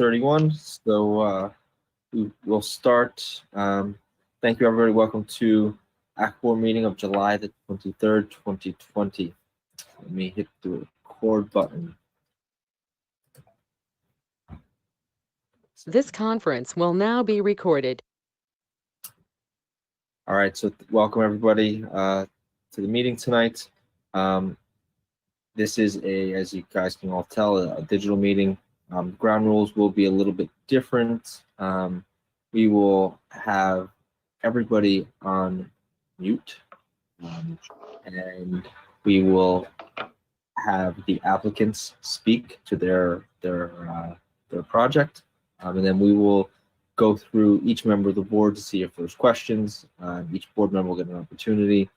6:31. So we will start. Thank you, everybody. Welcome to ACABOR meeting of July the 23rd, 2020. Let me hit the record button. This conference will now be recorded. All right, so welcome everybody to the meeting tonight. This is as you guys can all tell, a digital meeting. Ground rules will be a little bit different. We will have everybody on mute, and we will have the applicants speak to their project, and then we will go through each member of the board to see if there's questions. Each board member will get an opportunity,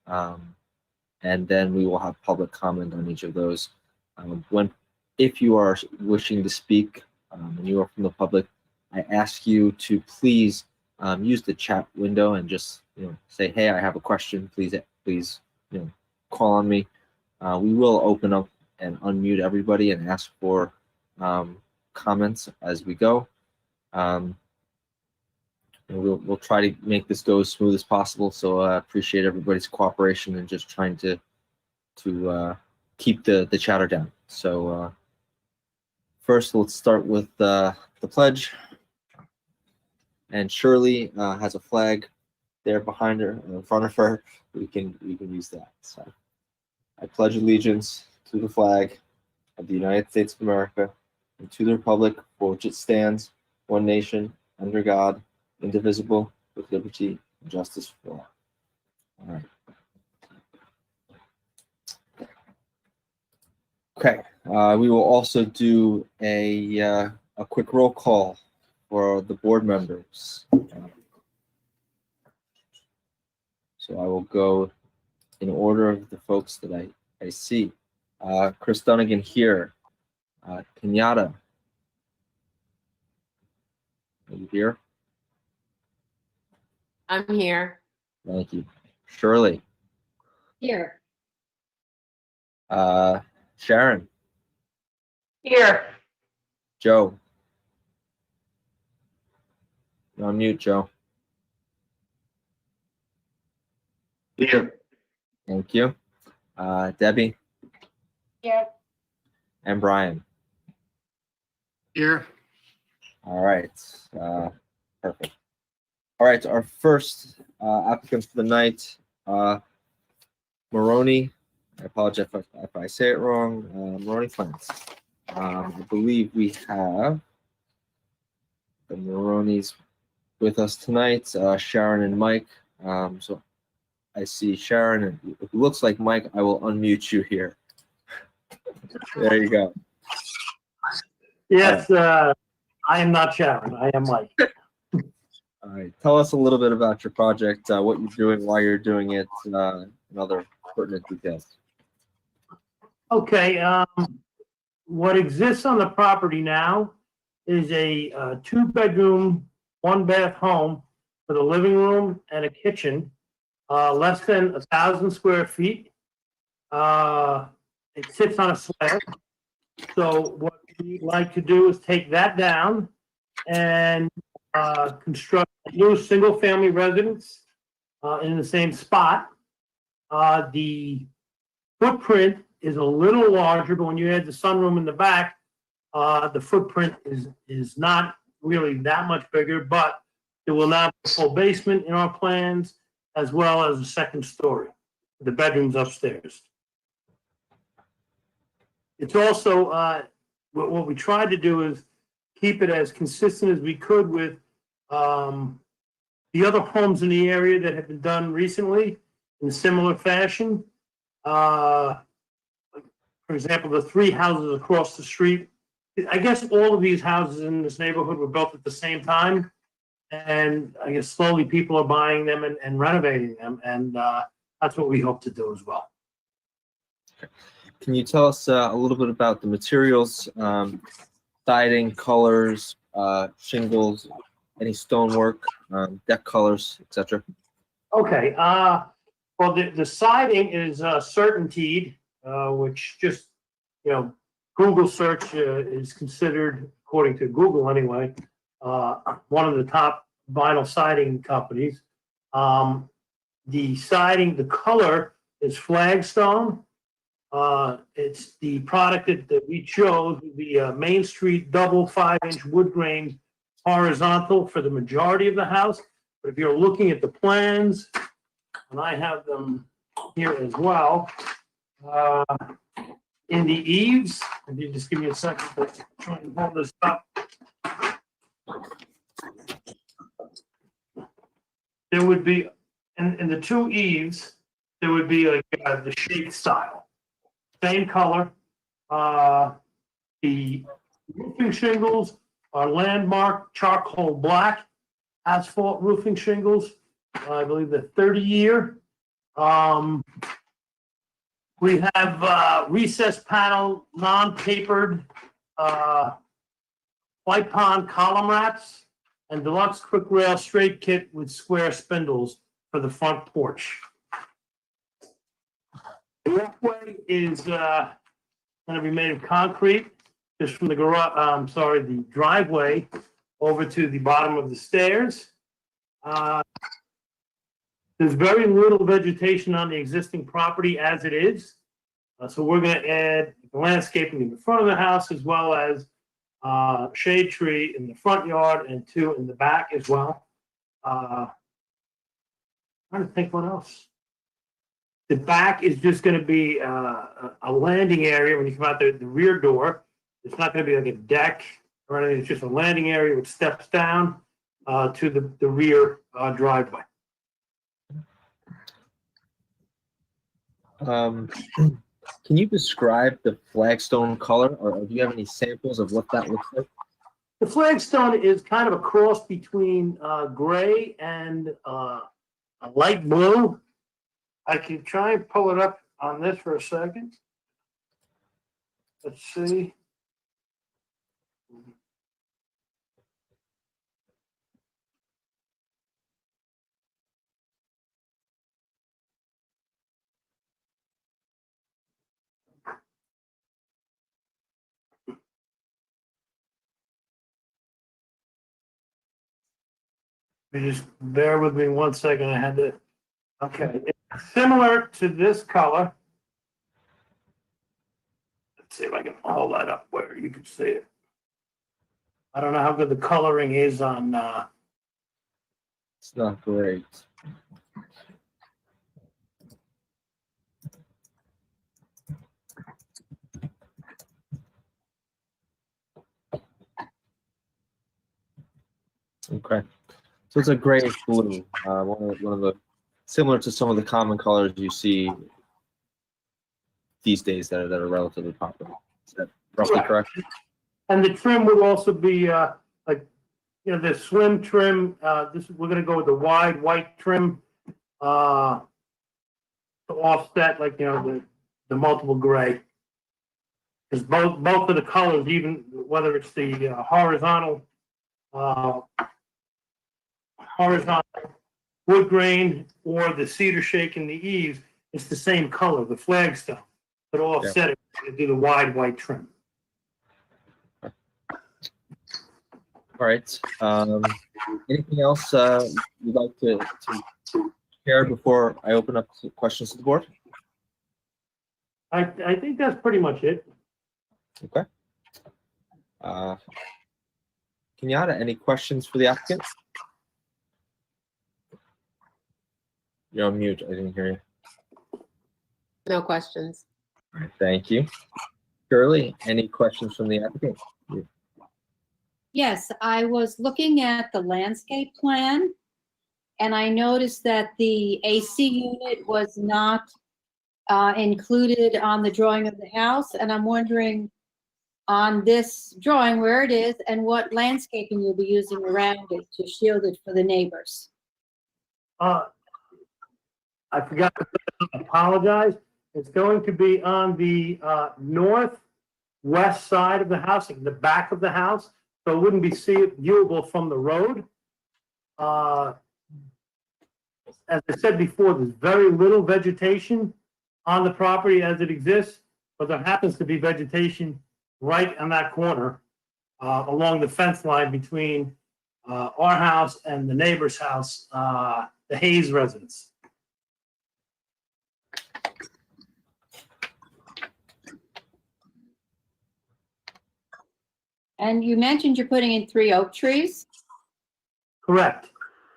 and then we will have public comment on each of those. If you are wishing to speak and you are from the public, I ask you to please use the chat window and just say, "Hey, I have a question. Please call on me." We will open up and unmute everybody and ask for comments as we go. We'll try to make this go as smooth as possible. So I appreciate everybody's cooperation and just trying to keep the chatter down. So first, let's start with the pledge. And Shirley has a flag there behind her, in front of her. We can use that. So I pledge allegiance to the flag of the United States of America and to the republic for which it stands, one nation, under God, indivisible, with liberty and justice for all. All right. Okay. We will also do a quick roll call for the board members. So I will go in order of the folks that I see. Chris Dunnigan here. Kenyatta. Are you here? I'm here. Thank you. Shirley. Here. Sharon. Here. Joe. You're on mute, Joe. Here. Thank you. Debbie. Here. And Brian. Here. All right. Perfect. All right. Our first applicant for the night, Maroney. I apologize if I say it wrong. Maroney Plants. I believe we have the Maroneys with us tonight, Sharon and Mike. So I see Sharon, and if it looks like Mike, I will unmute you here. There you go. Yes, I am not Sharon. I am Mike. All right. Tell us a little bit about your project, what you're doing, why you're doing it, and other pertinent details. Okay. What exists on the property now is a 2-bedroom, 1-bath home with a living room and a kitchen, less than 1,000 square feet. It sits on a slab. So what we'd like to do is take that down and construct a new single-family residence in the same spot. The footprint is a little larger, but when you add the sunroom in the back, the footprint is not really that much bigger, but it will now be a full basement in our plans, as well as a second story, the bedrooms upstairs. It's also, what we tried to do is keep it as consistent as we could with the other homes in the area that have been done recently in similar fashion. For example, the 3 houses across the street, I guess all of these houses in this neighborhood were built at the same time. And I guess slowly people are buying them and renovating them. And that's what we hope to do as well. Can you tell us a little bit about the materials, siding, colors, shingles, any stonework, deck colors, etc.? Okay. Well, the siding is certainteed, which just, Google search is considered according to Google anyway, one of the top vinyl siding companies. The siding, the color is flagstone. It's the product that we chose, the Main Street double 5-inch wood grain horizontal for the majority of the house. But if you're looking at the plans, and I have them here as well, in the eaves, if you just give me a second to try and hold this up. There would be, in the two eaves, there would be like the shake style. Same color. The roofing shingles are landmark charcoal black asphalt roofing shingles. I believe they're 30-year. We have recessed panel, non-tapered white pond column wraps and deluxe quick rail straight kit with square spindles for the front porch. The walkway is going to be made of concrete, just from the garage. The driveway over to the bottom of the stairs. There's very little vegetation on the existing property as it is, so we're going to add landscaping in the front of the house as well as shade tree in the front yard and 2 in the back as well. Trying to think what else. The back is just going to be a landing area when you come out the rear door. It's not going to be like a deck or anything. It's just a landing area with steps down to the rear driveway. Can you describe the flagstone color, or do you have any samples of what that looks like? The flagstone is kind of a cross between gray and a light blue. I can try and pull it up on this for a second. Let's see. You just bear with me 1 second. I had to. Okay, it's similar to this color. Let's see if I can hold that up where you can see it. I don't know how good the coloring is on. It's not great. Okay. So it's a grayish blue, one of the similar to some of the common colors you see these days that are relatively popular. Is that roughly correct? And the trim will also be the swim trim. We're going to go with the wide white trim to offset the multiple gray. Because both of the colors, even whether it's the horizontal wood grain or the cedar shake in the eaves, it's the same color, the flagstone, but offset it to do the wide white trim. All right. Anything else you'd like to share before I open up to questions to the board? I think that's pretty much it. Okay. Kenyatta, any questions for the applicant? You're on mute. I didn't hear you. No questions. All right, thank you. Shirley, any questions from the applicant? Yes, I was looking at the landscape plan, and I noticed that the AC unit was not included on the drawing of the house, and I'm wondering on this drawing where it is and what landscaping you'll be using around it to shield it for the neighbors. I forgot to apologize. It's going to be on the northwest side of the house, the back of the house, so it wouldn't be viewable from the road. As I said before, there's very little vegetation on the property as it exists, but there happens to be vegetation right on that corner. along the fence line between our house and the neighbor's house, the Hayes residence. And you mentioned you're putting in 3 oak trees. Correct.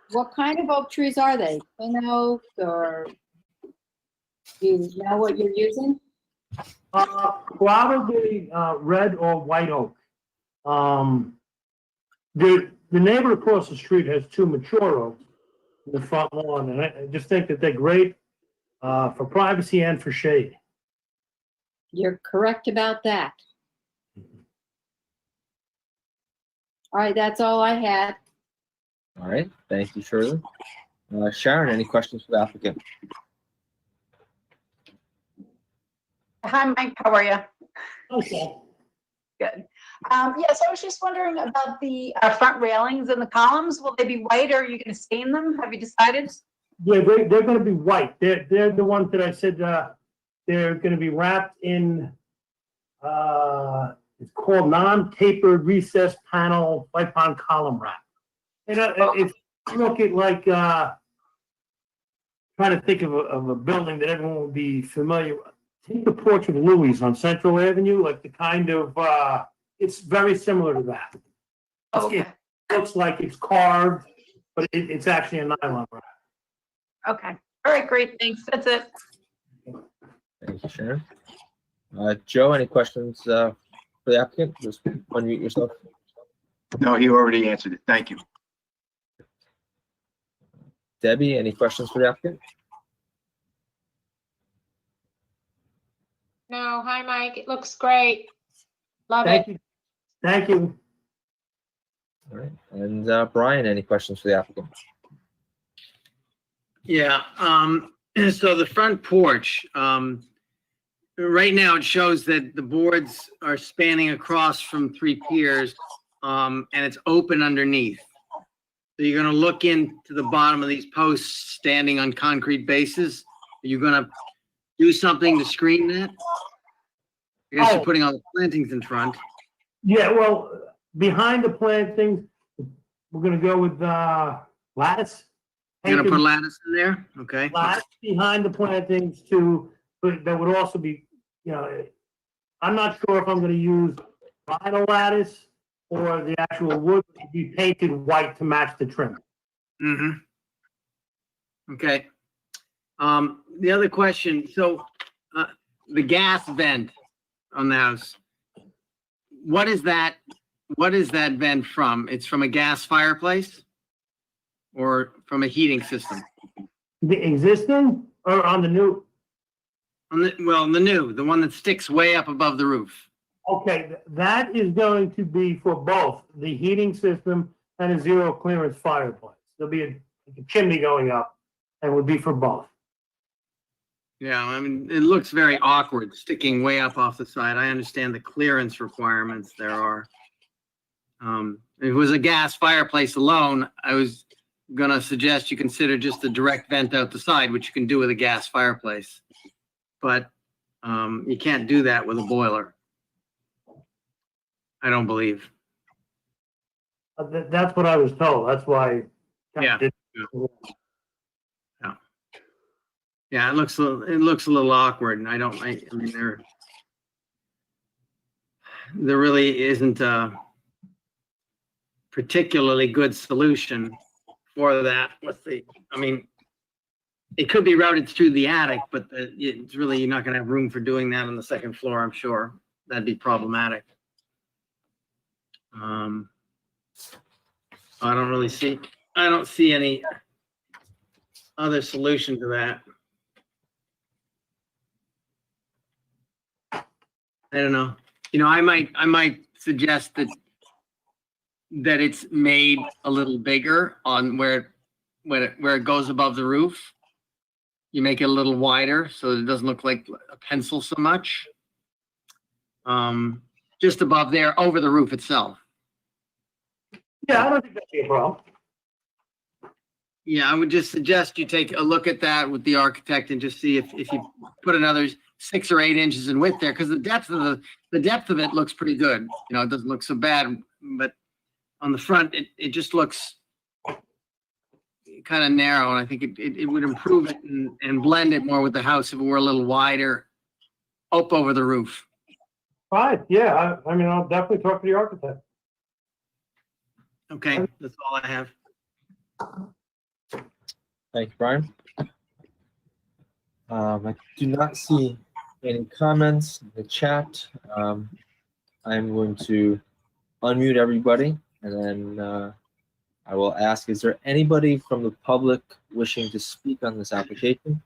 What kind of oak trees are they? Pin oak, or do you know what you're using? Probably red or white oak. The neighbor across the street has 2 mature oaks in the front lawn, and I just think that they're great for privacy and for shade. You're correct about that. All right, that's all I had. All right, thank you, Shirley. Sharon, any questions for the applicant? Hi, Mike. How are you? Okay. Good. Yes, I was just wondering about the front railings and the columns. Will they be white, or are you going to stain them? Have you decided? Yeah, they're going to be white. They're the ones that I said they're going to be wrapped in. It's called non-tapered recessed panel white pond column wrap. And if you look at like trying to think of a building that everyone would be familiar with. Take the porch of Louis on Central Avenue, like the kind of it's very similar to that. Okay. It looks like it's carved, but it's actually a nylon wrap. Okay. All right, great. Thanks. That's it. Thank you, Sharon. Joe, any questions for the applicant? Just unmute yourself. No, he already answered it. Thank you. Debbie, any questions for the applicant? No, hi, Mike. It looks great. Love Thank it. you. Thank you. All right, and Brian, any questions for the applicant? Yeah, so the front porch, right now it shows that the boards are spanning across from 3 piers, and it's open underneath. So you're gonna look into the bottom of these posts standing on concrete bases. Are you gonna do something to screen that? I guess you're putting all the plantings in front. Yeah, well, behind the plantings, we're gonna go with lattice. You're gonna put lattice in there? Okay. Lattice behind the plantings but that would also be, you know, I'm not sure if I'm gonna use vinyl lattice or the actual wood to be painted white to match the trim. Mm-hmm. Okay. The other question, so the gas vent on the house, what is that vent from? It's from a gas fireplace or from a heating system? The existing or on the new? The one that sticks way up above the roof. Okay, that is going to be for both the heating system and a zero clearance fireplace. There'll be a chimney going up and would be for both. Yeah, I mean, it looks very awkward sticking way up off the side. I understand the clearance requirements there are. If it was a gas fireplace alone, I was gonna suggest you consider just a direct vent out the side, which you can do with a gas fireplace. But you can't do that with a boiler. I don't believe. That's what I was told. That's why. Yeah. Yeah, it looks a little awkward, and I mean, there really isn't a particularly good solution for that. I mean, it could be routed through the attic, but it's really, you're not going to have room for doing that on the second floor, I'm sure. That'd be problematic. I don't see any other solution to that. I don't know. You know, I might suggest that it's made a little bigger on where it goes above the roof. You make it a little wider so it doesn't look like a pencil so much. Just above there, over the roof itself. Yeah, I don't think that'd be a problem. Yeah, I would just suggest you take a look at that with the architect and just see if you put another 6 or 8 inches in width there, because the depth of it looks pretty good. You know, it doesn't look so bad but on the front, it just looks kind of narrow, and I think it would improve it and blend it more with the house if it were a little wider up over the roof. Fine, yeah, I mean, I'll definitely talk to the architect. Okay, that's all I have. Thank you, Brian. I do not see any comments in the chat. I'm going to unmute everybody, and then I will ask, is there anybody from the public wishing to speak on this application?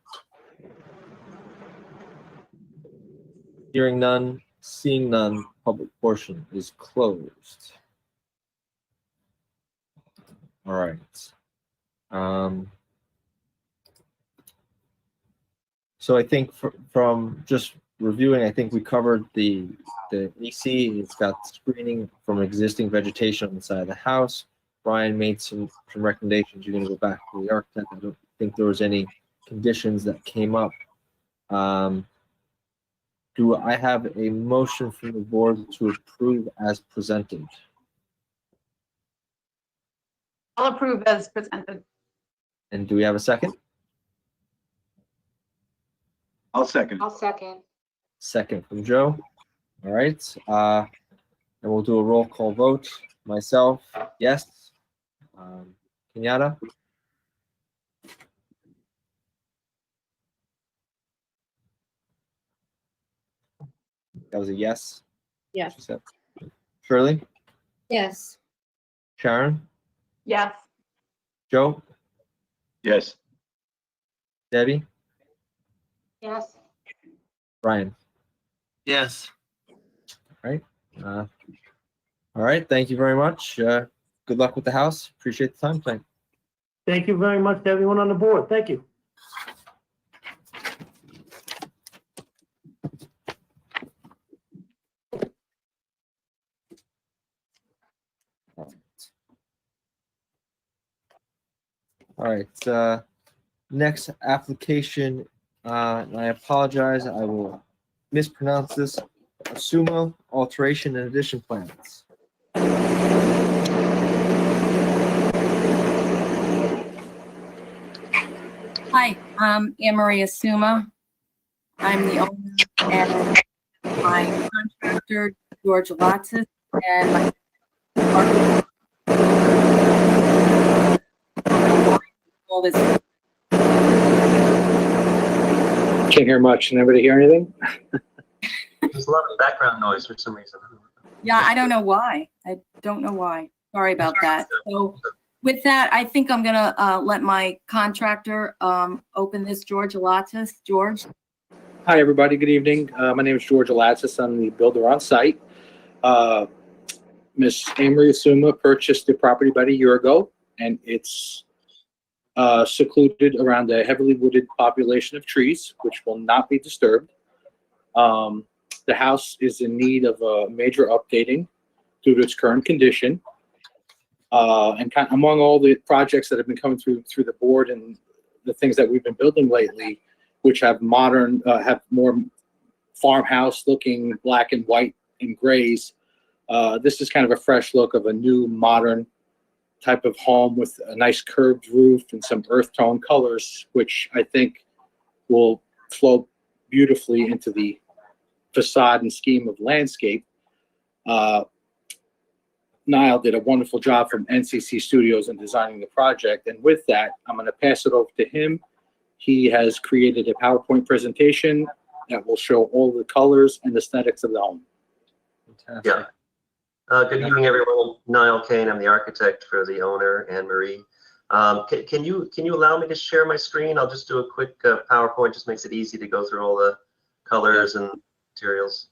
Hearing none, seeing none, public portion is closed. All right. So I think from just reviewing, I think we covered the AC. It's got screening from existing vegetation on the side of the house. Brian made some recommendations. You're going to go back to the architect. I don't think there was any conditions that came up. Do I have a motion from the board to approve as presented? I'll approve as presented. And do we have a second? I'll second. I'll second. Second from Joe. All right. And we'll do a roll call vote. Myself, yes. Kenyatta? That was a yes. Yes. She said. Shirley? Yes. Sharon? Yes. Joe? Yes. Debbie? Yes. Brian? Yes. All right. Thank you very much. Good luck with the house. Appreciate the time tonight. Thank you very much to everyone on the board. Thank you. All right. Next application, and I apologize, I will mispronounce this. Sumo alteration and addition plans. Hi, I'm Anne Maria Suma. I'm the owner and my contractor, George Latsis, and my architect. All this. Can't hear much. Can everybody hear anything? There's a lot of background noise for some reason. Yeah, I don't know why. I don't know why. Sorry about that. So with that, I think I'm gonna let my contractor open this, George Latsis. George? Hi, everybody. Good evening. My name is George Latsis. I'm the builder on site. Miss Amory Suma purchased the property about a year ago, and it's secluded around a heavily wooded population of trees, which will not be disturbed. The house is in need of a major updating due to its current condition. And kind of among all the projects that have been coming through the board and the things that we've been building lately, which have modern, have more farmhouse looking black and white and grays, this is kind of a fresh look of a new modern type of home with a nice curved roof and some earth tone colors, which I think will flow beautifully into the facade and scheme of landscape. Niall did a wonderful job from NCC Studios in designing the project. And with that, I'm going to pass it over to him. He has created a PowerPoint presentation that will show all the colors and aesthetics of the home. Fantastic. Yeah. Good evening, everyone. Niall Kane. I'm the architect for the owner, Anne Marie. Can you allow me to share my screen? I'll just do a quick PowerPoint. Just makes it easy to go through all the colors and materials.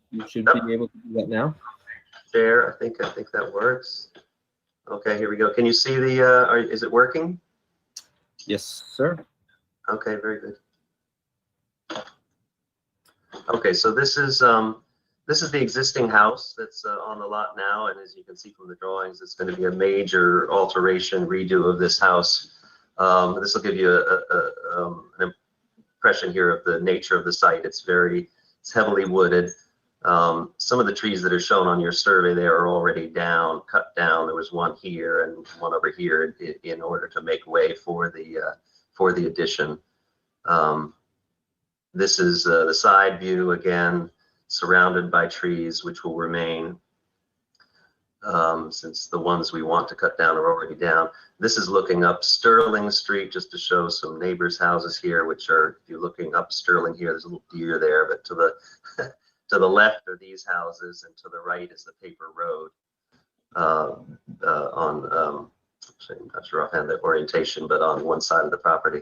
You should be able to do that now. Share. I think that works. Okay, here we go. Can you see the? Is it working? Yes, sir. Okay, very good. Okay, so this is the existing house that's on the lot now, and as you can see from the drawings, it's going to be a major alteration, redo of this house. This will give you an impression here of the nature of the site. It's heavily wooded. Some of the trees that are shown on your survey there are already down, cut down. There was one here and one over here in order to make way for the addition. This is the side view, again, surrounded by trees, which will remain since the ones we want to cut down are already down. This is looking up Sterling Street, just to show some neighbors' houses here, which are, if you're looking up Sterling here, there's a little deer there, but to the to the left are these houses, and to the right is the paper road I'm not sure offhand the orientation, but on one side of the property.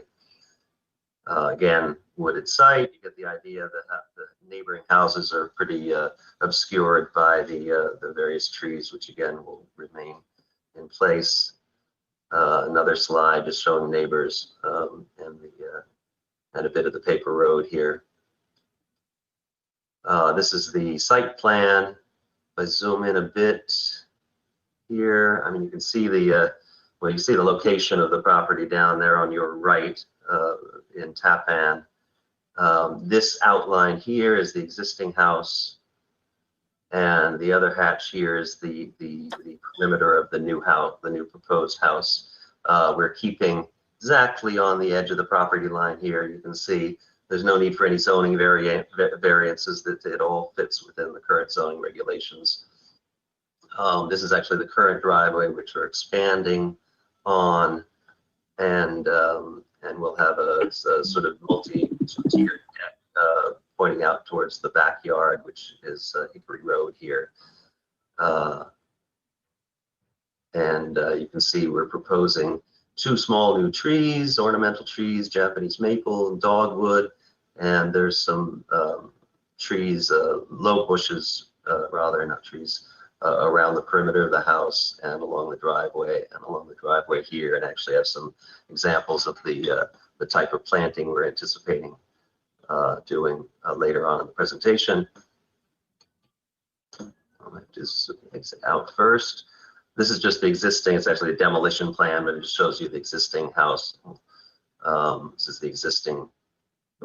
Again, wooded site, you get the idea that the neighboring houses are pretty obscured by the various trees, which again will remain in place. Another slide just showing neighbors and a bit of the paper road here. This is the site plan. If I zoom in a bit here, I mean, you can see the location of the property down there on your right in Tappan. This outline here is the existing house, and the other hatch here is the perimeter of the new house, the new proposed house. We're keeping exactly on the edge of the property line here. You can see there's no need for any zoning variances, that it all fits within the current zoning regulations. This is actually the current driveway, which we're expanding on, and we'll have a sort of multi-tiered deck pointing out towards the backyard, which is Hickory Road here. And you can see we're proposing 2 small new trees, ornamental trees, Japanese maple and dogwood, and there's some trees, low bushes, rather, not trees, around the perimeter of the house and along the driveway here, and actually have some examples of the type of planting we're anticipating doing later on in the presentation. I'll just exit out first. This is just the existing, it's actually a demolition plan, but it just shows you the existing house. This is the existing,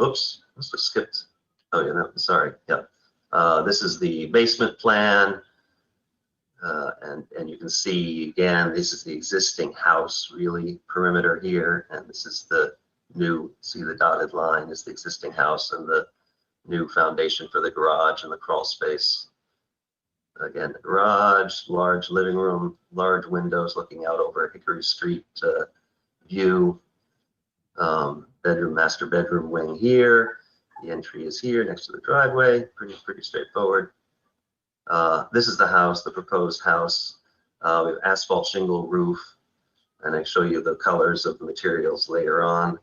oops, must have skipped. Oh yeah, no, sorry, yeah. This is the basement plan. And you can see, again, this is the existing house, really, perimeter here, and this is the new, see the dotted line is the existing house and the new foundation for the garage and the crawl space. Again, the garage, large living room, large windows looking out over Hickory Street view. Bedroom, master bedroom wing here. The entry is here next to the driveway, pretty straightforward. This is the house, the proposed house. We have asphalt shingle roof, and I show you the colors of the materials later on.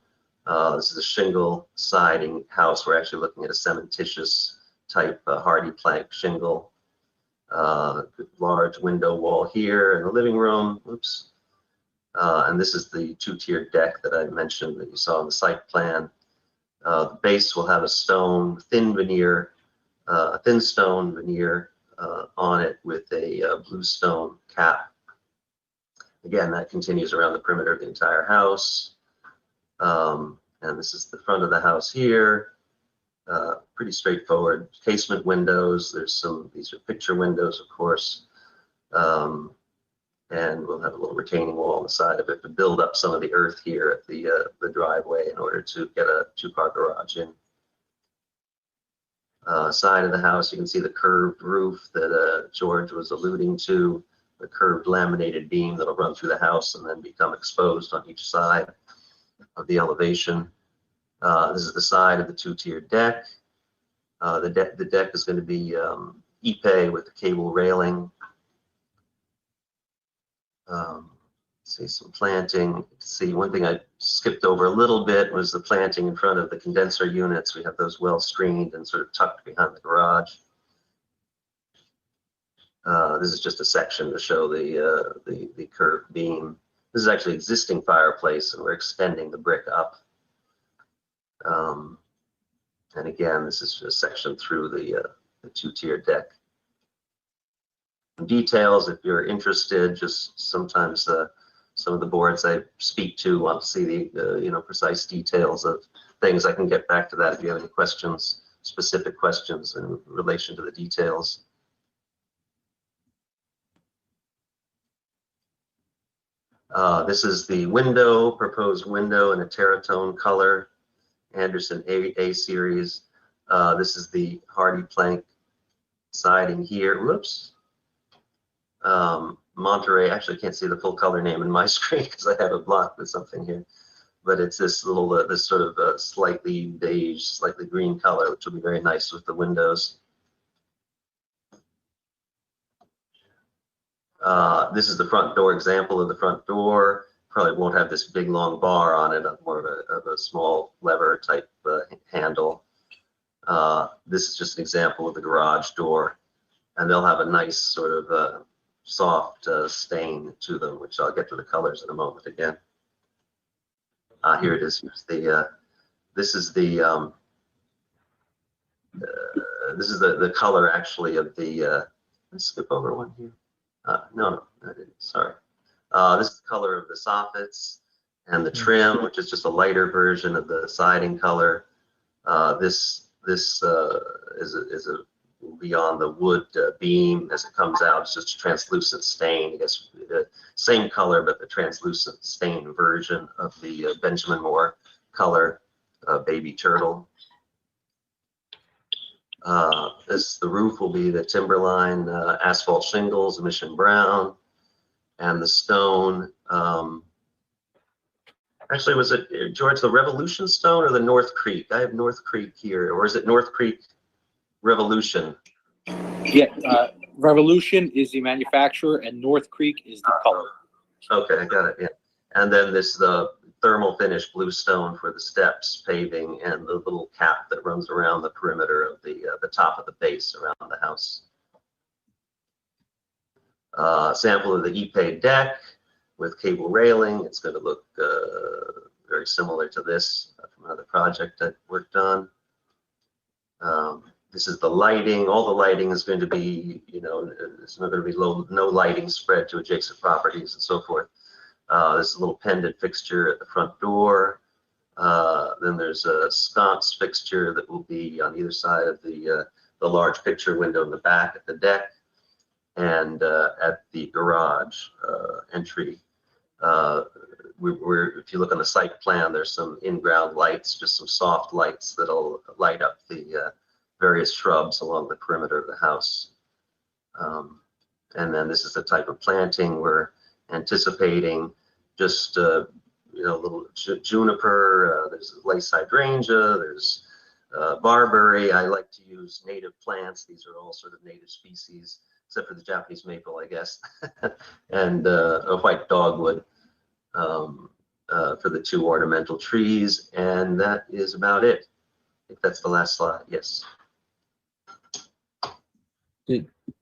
This is a shingle siding house. We're actually looking at a cementitious type hardy plank shingle. Large window wall here in the living room. Oops. And this is the 2-tiered deck that I mentioned that you saw on the site plan. The base will have a stone, thin veneer, a thin stone veneer on it with a blue stone cap. Again, that continues around the perimeter of the entire house. And this is the front of the house here. Pretty straightforward. Casement windows. These are picture windows, of course. And we'll have a little retaining wall on the side of it to build up some of the earth here at the driveway in order to get a 2-car garage in. Side of the house, you can see the curved roof that George was alluding to, the curved laminated beam that'll run through the house and then become exposed on each side of the elevation. This is the side of the 2-tiered deck. The deck is going to be Ipe with the cable railing. See some planting. See, one thing I skipped over a little bit was the planting in front of the condenser units. We have those well screened and sort of tucked behind the garage. This is just a section to show the curved beam. This is actually existing fireplace, and we're extending the brick up. And again, this is a section through the 2-tiered deck. Details, if you're interested, just sometimes some of the boards I speak to want to see the precise details of things. I can get back to that if you have any questions specific questions in relation to the details. This is the window, proposed window in a Terratone color, Anderson A series. This is the hardy plank siding here. Whoops. Monterey, actually I can't see the full color name in my screen because I have it blocked with something here. But it's this little, this sort of slightly beige, slightly green color, which will be very nice with the windows. This is the front door example of the front door. Probably won't have this big long bar on it, more of a small lever type handle. This is just an example of the garage door, and they'll have a nice sort of soft stain to them, which I'll get to the colors in a moment again. Here it is. Here's the this is the color actually of the. Let's skip over one here. No, I didn't. Sorry. This is the color of the soffits and the trim, which is just a lighter version of the siding color. This is will be on the wood beam as it comes out. It's just a translucent stain. I guess the same color, but the translucent stain version of the Benjamin Moore color baby turtle. The roof will be the Timberline asphalt shingles, emission brown, and the stone. Actually, was it, George, the Revolution stone or the North Creek? I have North Creek here, or is it North Creek Revolution? Yeah, Revolution is the manufacturer and North Creek is the color. Okay, I got it, yeah. And then this the thermal finish blue stone for the steps, paving, and the little cap that runs around the perimeter of the top of the base around the house. Sample of the E-Pay deck with cable railing. It's going to look very similar to this from another project I worked on. This is the lighting. All the lighting is going to be, you know, it's not going to be no lighting spread to adjacent properties and so forth. There's a little pendant fixture at the front door. Then there's a sconce fixture that will be on either side of the large picture window in the back at the deck and at the garage entry. If you look on the site plan, there's some in-ground lights, just some soft lights that'll light up the various shrubs along the perimeter of the house. And then this is the type of planting we're anticipating. Just you know, little juniper. There's lace hydrangea. There's barberry. I like to use native plants. These are all sort of native species, except for the Japanese maple, I guess, and a white dogwood for the two ornamental trees. And that is about it. I think that's the last slide. Yes.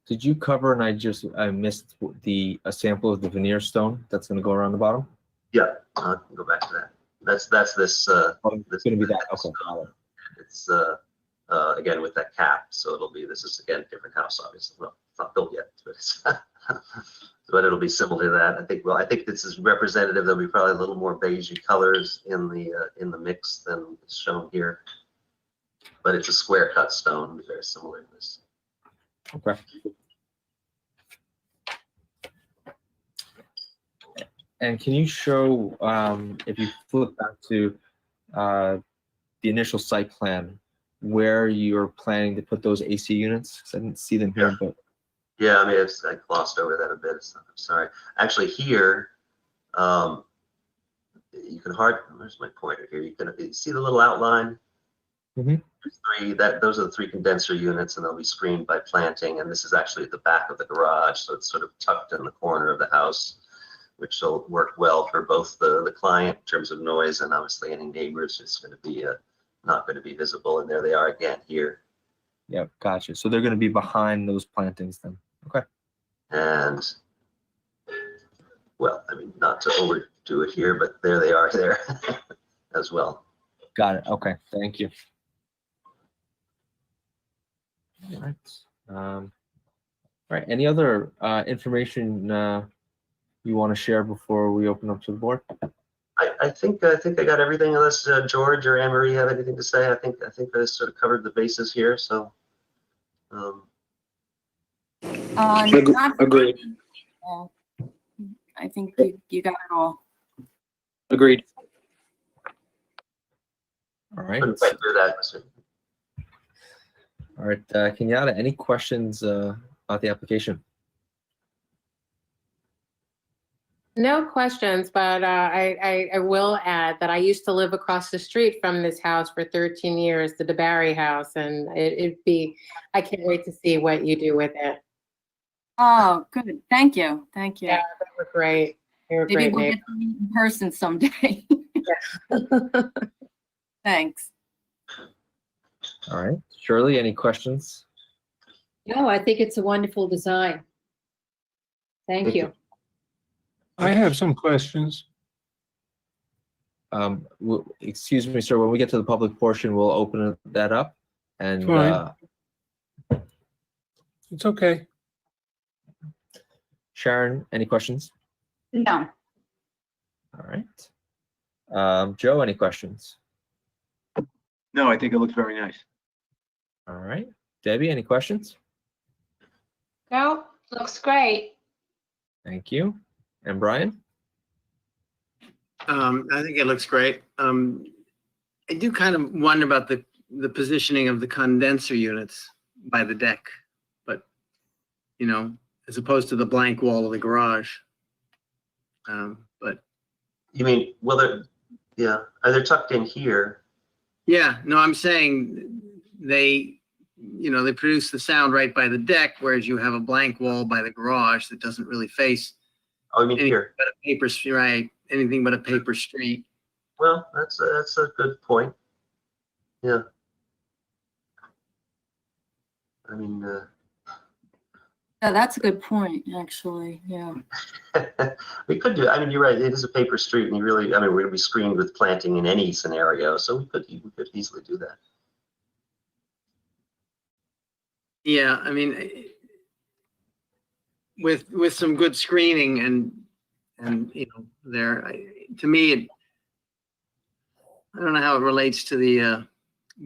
Did you cover, and I missed a sample of the veneer stone that's going to go around the bottom? Yeah, I can go back to that. That's this. It's going to be that. Okay. It's again with that cap, so it'll be. This is again a different house, obviously. Well, it's not built yet, but it's but it'll be similar to that. I think. Well, I think this is representative. There'll be probably a little more beigey colors in the mix than is shown here, but it's a square cut stone, very similar to this. Okay. And can you show, if you flip back to the initial site plan, where you're planning to put those AC units? 'Cause I didn't see them here, but. Yeah, I mean, I glossed over that a bit. So I'm sorry. Actually, here, you can where's my pointer here? You can see the little outline. Mm-hmm. Those are the 3 condenser units, and they'll be screened by planting. And this is actually at the back of the garage, so it's sort of tucked in the corner of the house, which will work well for both the client in terms of noise and obviously any neighbors. It's going to be not going to be visible. And there they are again here. Yeah, gotcha. So they're going to be behind those plantings then. Okay. And well, I mean, not to overdo it here, but there they are there as well. Got it. Okay. Thank you. All right. All right. Any other information you want to share before we open up to the board? I think I got everything unless George or Anne Marie have anything to say. I think I sort of covered the bases here. So, Not- Agreed. I think you got it all. Agreed. All right. couldn't quite hear that. All right, Kenyatta, any questions about the application? No questions, but I will add that I used to live across the street from this house for 13 years, the DeBarry house, and I can't wait to see what you do with it. Oh, good. Thank you. Thank you. Yeah, they were great. They were Maybe great we'll neighbors. get to meet in person someday. Thanks. All right, Shirley, any questions? No, I think it's a wonderful design. Thank you. I have some questions. Excuse me, sir, when we get to the public portion, we'll open that up. And Fine. It's okay. Sharon, any questions? No. All right. Joe, any questions? No, I think it looks very nice. All right. Debbie, any questions? No, looks great. Thank you. And Brian? I think it looks great. I do kind of wonder about the positioning of the condenser units by the deck, but, you know, as opposed to the blank wall of the garage. But You mean, well, are they tucked in here? yeah, no, I'm saying they produce the sound right by the deck, whereas you have a blank wall by the garage that doesn't really face Oh, I mean anything here. but a paper, right? Anything but a paper street. Well, that's a good point. Yeah. I mean, Yeah, that's a good point, actually. Yeah. we could do. I mean, you're right. It is a paper street, and we're going to be screened with planting in any scenario, so we could easily do that. Yeah, I mean, with some good screening and to me, I don't know how it relates to the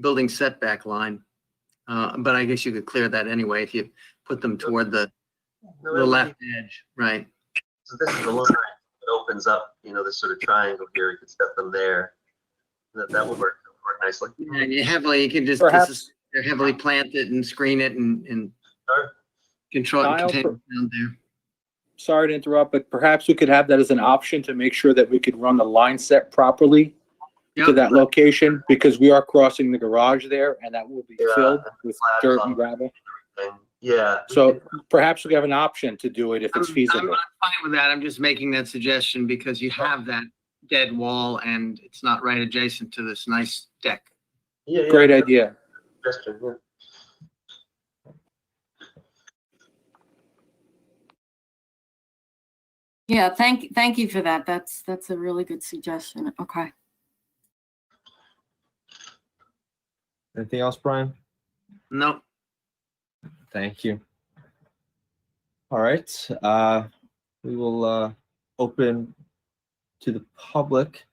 building setback line, but I guess you could clear that anyway if you put them toward the left edge, right? So this is the line that opens up. This sort of triangle here. You could set them there. That would work nicely. Yeah, and you can just they're heavily planted and screen it and Sure. control Kyle, contain it down there. Sorry to interrupt, but perhaps we could have that as an option to make sure that we could run the line set properly to Yep. that location, because we are crossing the garage there and that will be Yeah, filled with flags dirt on and gravel. And yeah. So perhaps we have an option to do it if it's I'm feasible. fine with that. I'm just making that suggestion because you have that dead wall and it's not right adjacent to this nice deck. Yeah. Great idea. Suggestion, yeah. Yeah, thank you for that. That's a really good suggestion. Okay. Anything else, Brian? No, Thank you. All right. We will open to the public.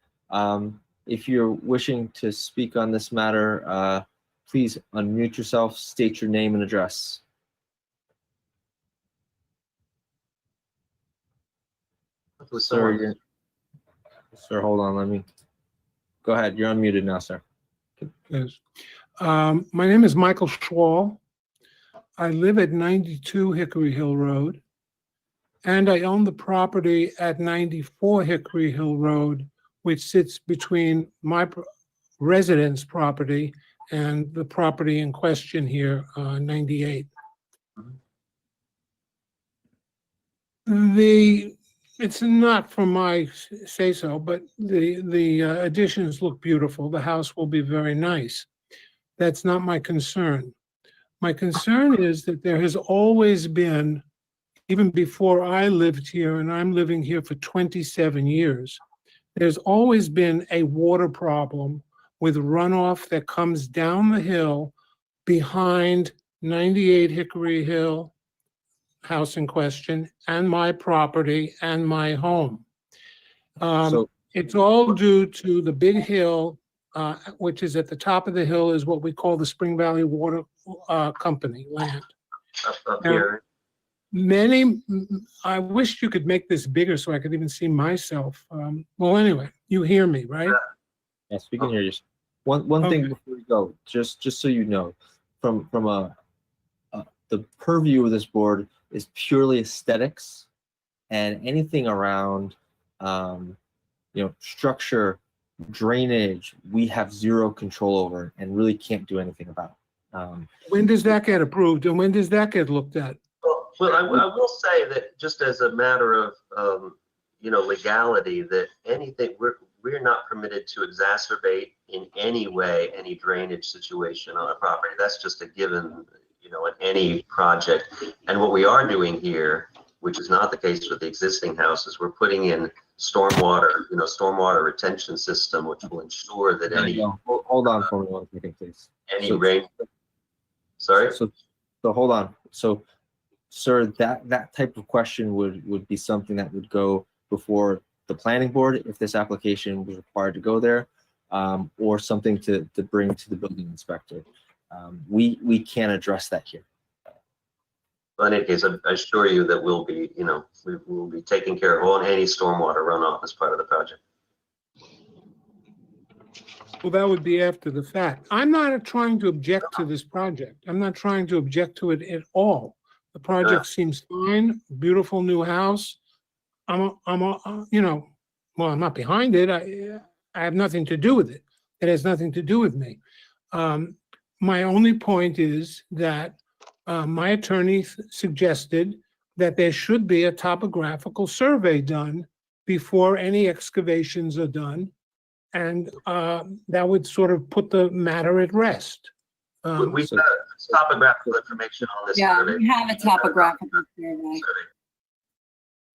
If you're wishing to speak on this matter, please unmute yourself, state your name and address. Sir, hold on. Let me go ahead. You're unmuted now, sir. Yes. My name is Michael Schwall. I live at 92 Hickory Hill Road, and I own the property at 94 Hickory Hill Road, which sits between my residence property and the property in question here, 98. It's not from my say-so, but the additions look beautiful. The house will be very nice. That's not my concern. My concern is that there has always been, even before I lived here, and I'm living here for 27 years, there's always been a water problem with runoff that comes down the hill behind 98 Hickory Hill, house in question, and my property and my home. So It's all due to the big hill, which is at the top of the hill is what we call the Spring Valley Water Company land. Up Now, here. I wish you could make this bigger so I could even see myself. Well, anyway, you hear me, right? Yes, we can hear you. One thing Okay. before we go, just so you know, from the purview of this board is purely aesthetics, and anything around structure, drainage, we have zero control over and really can't do anything about. When does that get approved and when does that get looked at? Well, I will say that just as a matter of legality, that anything we're not permitted to exacerbate in any way any drainage situation on a property. That's just a given, in any project. And what we are doing here, which is not the case with the existing houses, we're putting in stormwater retention system, which will ensure that Hold on for me 1 second, please. any rain. Sorry. So hold on. So, sir, that type of question would be something that would go before the planning board if this application was required to go there, or something to bring to the building inspector. We can't address that here. But in any case, I assure you that we'll be taking care of any stormwater runoff as part of the project. Well, that would be after the fact. I'm not trying to object to this project. I'm not trying to object to it at all. The project seems fine, beautiful new house. I'm not behind it. I have nothing to do with it. It has nothing to do with me. My only point is that my attorney suggested that there should be a topographical survey done before any excavations are done. And that would sort of put the matter at rest. We've got topographical information on this. Yeah, survey. we have a topographical survey.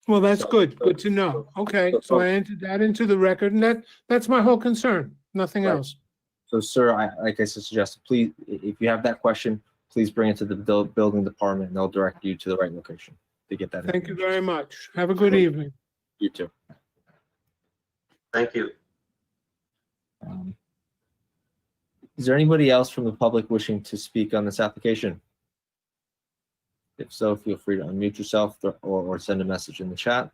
Well, that's good. Good to know. Okay, so I entered that into the record, and that's my whole concern. Nothing Right. else. So, sir, like I suggested, please, if you have that question, please bring it to the building department, and they'll direct you to the right location to get that. Thank you information. very much. Have a good evening. You too. Thank you. Is there anybody else from the public wishing to speak on this application? If so, feel free to unmute yourself or send a message in the chat.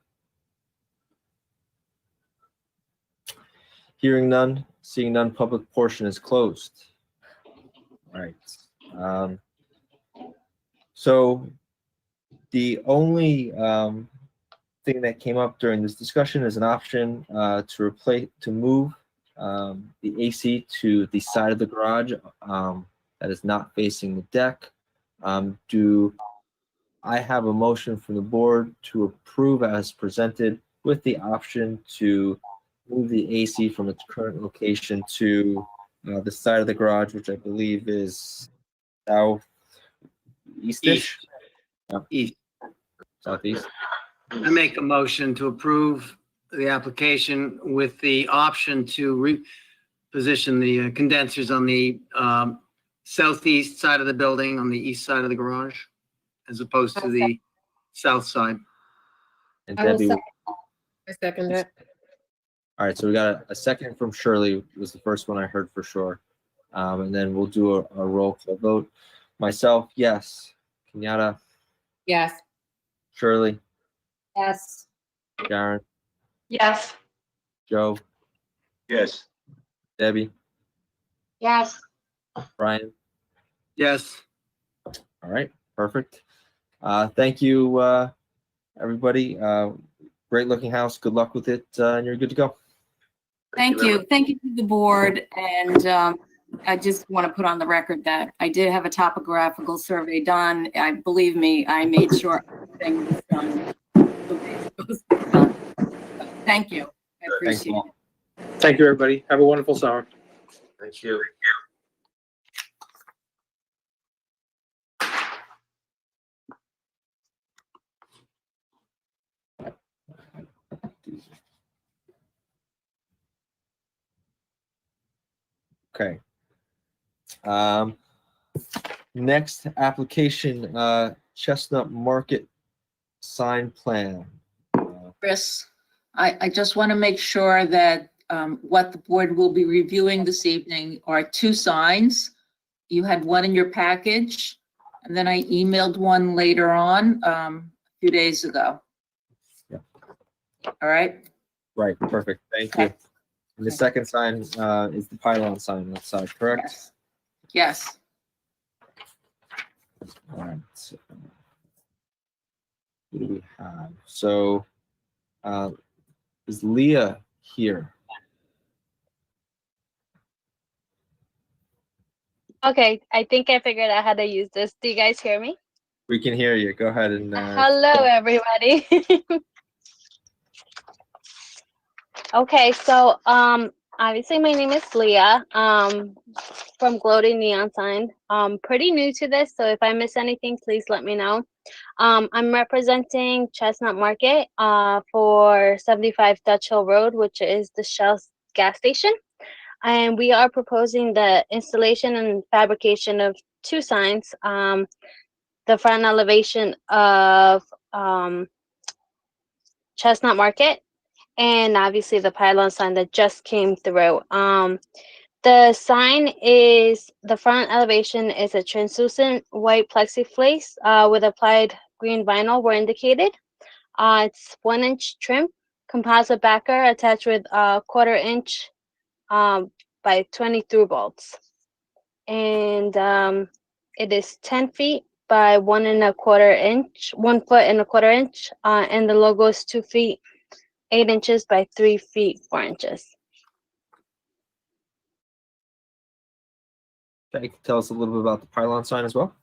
Hearing none, seeing none, public portion is closed. All right. So the only thing that came up during this discussion is an option to move the AC to the side of the garage that is not facing the deck. Do I have a motion from the board to approve as presented with the option to move the AC from its current location to the side of the garage, which I believe is southeast-ish? East. Southeast. I make a motion to approve the application with the option to reposition the condensers on the southeast side of the building, on the east side of the garage, as opposed to the south side. And I will Debbie, I second it. all right, so we got a second from Shirley, was the first one I heard for sure. And then we'll do a roll call vote. Myself, yes. Kenyatta, Yes. Shirley, Yes. Sharon, Yes. Joe, Yes. Debbie, Yes. Brian. Yes. All right, perfect. Thank you, everybody. Great looking house. Good luck with it, and you're good to go. Thank you. Thank you to the board. And I just want to put on the record that I did have a topographical survey done. Believe me, I made sure everything was done the way it's supposed to be done. So, thank you. I Thanks, appreciate all. it. Thank you, everybody. Have a wonderful summer. Thank you. Okay. Next application, Chestnut Market sign plan. Chris, I just want to make sure that what the board will be reviewing this evening are 2 signs. You had one in your package, and then I emailed one later on a few days ago. Yeah. All right? Right, perfect. Thank you. And the second sign is the pylon sign outside, correct? Yes. Yes. All right. So, what do we have? So, is Leah here? Okay, I think I figured out how to use this. Do you guys hear me? We can hear you. Go ahead and. Hello, everybody. Okay, so obviously my name is Leah from Gloating Neon Sign. Pretty new to this, so if I miss anything, please let me know. I'm representing Chestnut Market for 75 Dutch Hill Road, which is the Shell gas station. And we are proposing the installation and fabrication of 2 signs. The front elevation of Chestnut Market, and obviously the pylon sign that just came through. The sign is, the front elevation is a translucent white plexiglass with applied green vinyl where indicated. It's 1-inch trim, composite backer attached with 1/4 inch by 20 through bolts. And it is 10 feet by 1 1/4 inch, 1 foot and 1/4 inch, and the logo is 2 feet 8 inches by 3 feet 4 inches. Okay, tell us a little bit about the pylon sign as well.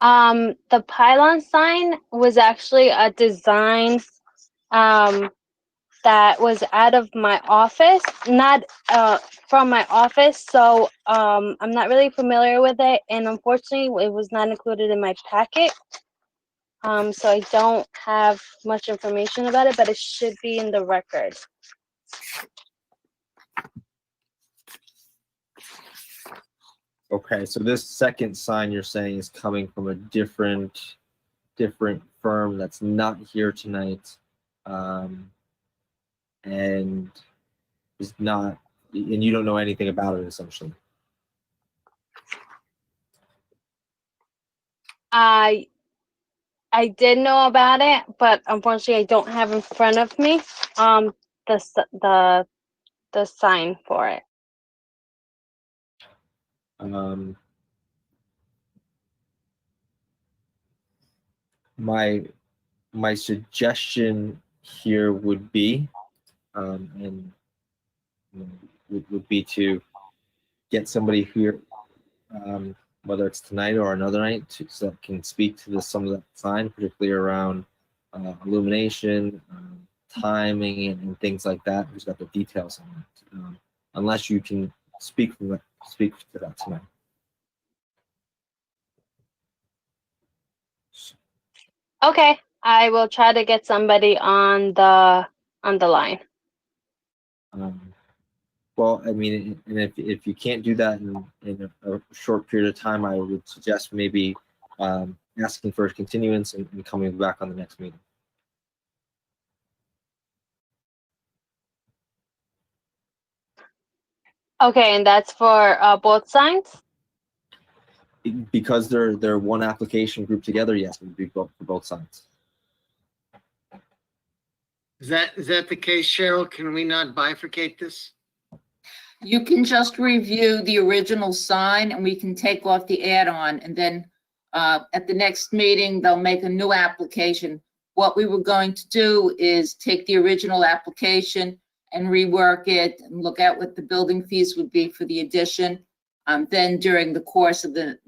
The pylon sign was actually a design that was out of my office, not from my office. So I'm not really familiar with it, and unfortunately, it was not included in my packet. So I don't have much information about it, but it should be in the record. Okay, so this second sign you're saying is coming from a different firm that's not here tonight, and is not, and you don't know anything about it essentially. I did know about it, but unfortunately, I don't have in front of me the sign for it. My suggestion here would be, and would be to get somebody here, whether it's tonight or another night, so that can speak to some of that sign, particularly around illumination, timing, and things like that. Who's got the details on it? Unless you can speak to that tonight. Okay, I will try to get somebody on the line. Well, I mean, and if you can't do that in a short period of time, I would suggest maybe asking for a continuance and coming back on the next meeting. Okay, and that's for both signs? Because they're one application grouped together, yes, it would be for both sides. Is that the case, Cheryl? Can we not bifurcate this? You can just review the original sign and we can take off the add-on, and then at the next meeting, they'll make a new application. What we were going to do is take the original application and rework it and look at what the building fees would be for the addition. Then during the course of the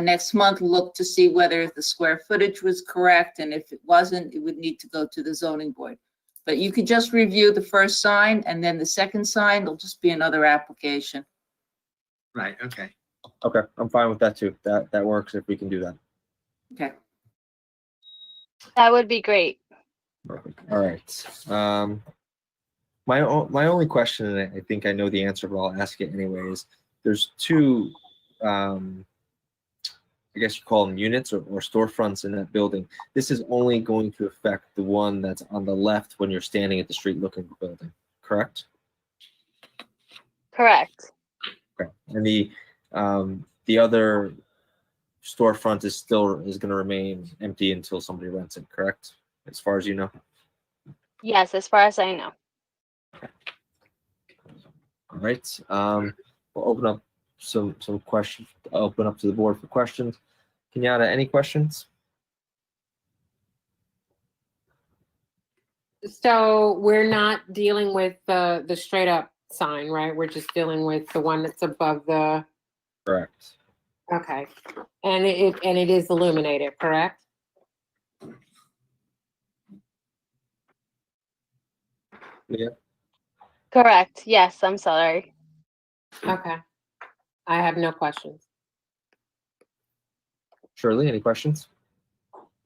next month, look to see whether the square footage was correct, and if it wasn't, it would need to go to the zoning board. But you could just review the first sign, and then the second sign will just be another application. Right, okay. Okay, I'm fine with that too. That works if we can do that. Okay. That would be great. Perfect. All right. My only question, and I think I know the answer, but I'll ask it anyways. There's two I guess you call them units or storefronts in that building, this is only going to affect the one that's on the left when you're standing at the street looking at the building, correct? Correct. Okay. And the other storefront is going to remain empty until somebody rents it, correct? As far as you know. Yes, as far as I know. All right. We'll open up some questions. Open up to the board for questions. Kenyatta, any questions? So we're not dealing with the straight up sign, right? We're just dealing with the one that's above the, Correct. okay. And it is illuminated, correct? Yeah. Correct. Yes, I'm sorry. Okay. I have no questions. Shirley, any questions?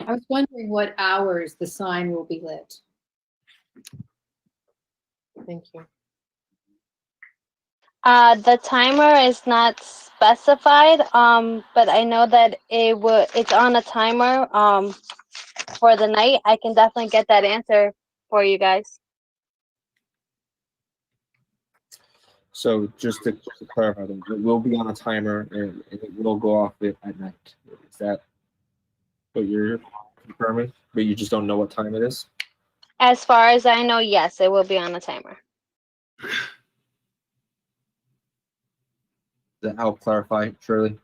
I was wondering what hours the sign will be lit. Thank you. The timer is not specified, but I know that it's on a timer, for the night. I can definitely get that answer for you guys. So just to clarify, then, it will be on a timer and it will go off at night. Is that what you're confirming? But you just don't know what time it is? As far as I know, yes, it will be on a timer. Does that help clarify, Shirley?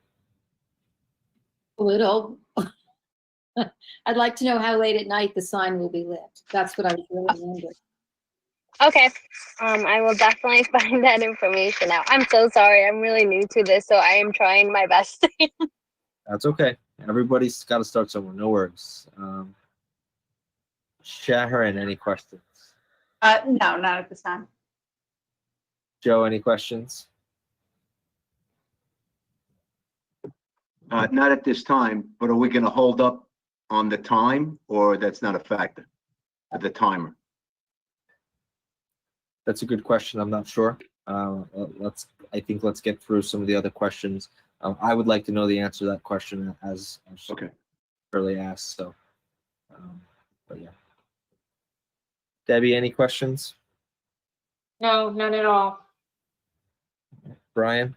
A little. I'd like to know how late at night the sign will be lit. That's what I was really wondering. Okay. I will definitely find that information out. I'm so sorry. I'm really new to this, so I am trying my best. That's okay. Everybody's got to start somewhere. No worries. Sharon, any questions? No, not at this time. Joe, any questions? Not at this time, but are we gonna hold up on the time, or that's not a factor? The timer? That's a good question. I'm not sure. I think let's get through some of the other questions. I would like to know the answer to that question as Okay. Shirley asked. So, but yeah. Debbie, any questions? No, none at all. Brian?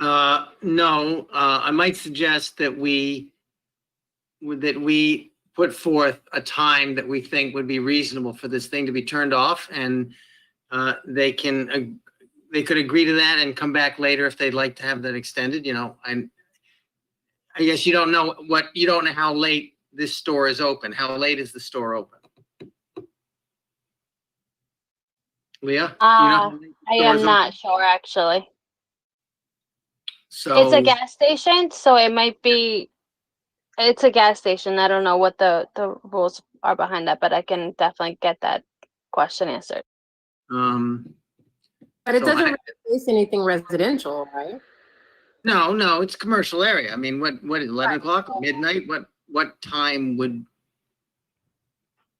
No, I might suggest that we put forth a time that we think would be reasonable for this thing to be turned off, and they could agree to that and come back later if they'd like to have that extended. You know, I guess you don't know how late this store is open. How late is the store open? Leah? Do you know how late the I store am is not open? sure, actually. So It's a gas station, so it might be, it's a gas station. I don't know what the rules are behind that, but I can definitely get that question answered. But it So doesn't I- really face anything residential, right? No, it's commercial area. I mean, what, 11 o'clock, midnight? What time would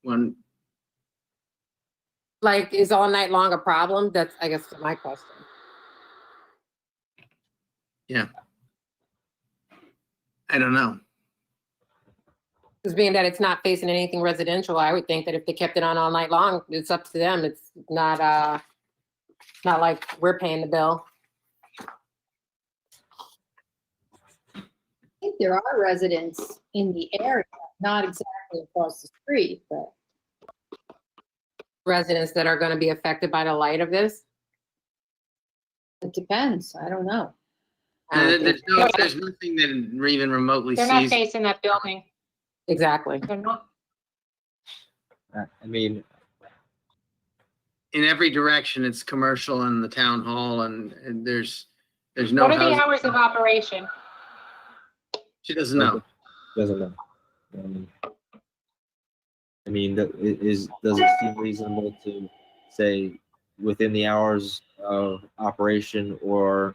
one, Like, is all night long a problem? That's, I guess, my question. I don't know. Because being that it's not facing anything residential, I would think that if they kept it on all night long, it's up to them. It's not like we're paying the bill. I think there are residents in the area, not exactly across the street, but Residents that are going to be affected by the light of this. it depends. I don't know. There's nothing that even remotely They're not sees. facing that building. Exactly. They're not. I mean, In every direction, it's commercial and the town hall, and there's no What are the housing. hours of operation? She doesn't know. doesn't know. I mean, does it seem reasonable to say within the hours of operation or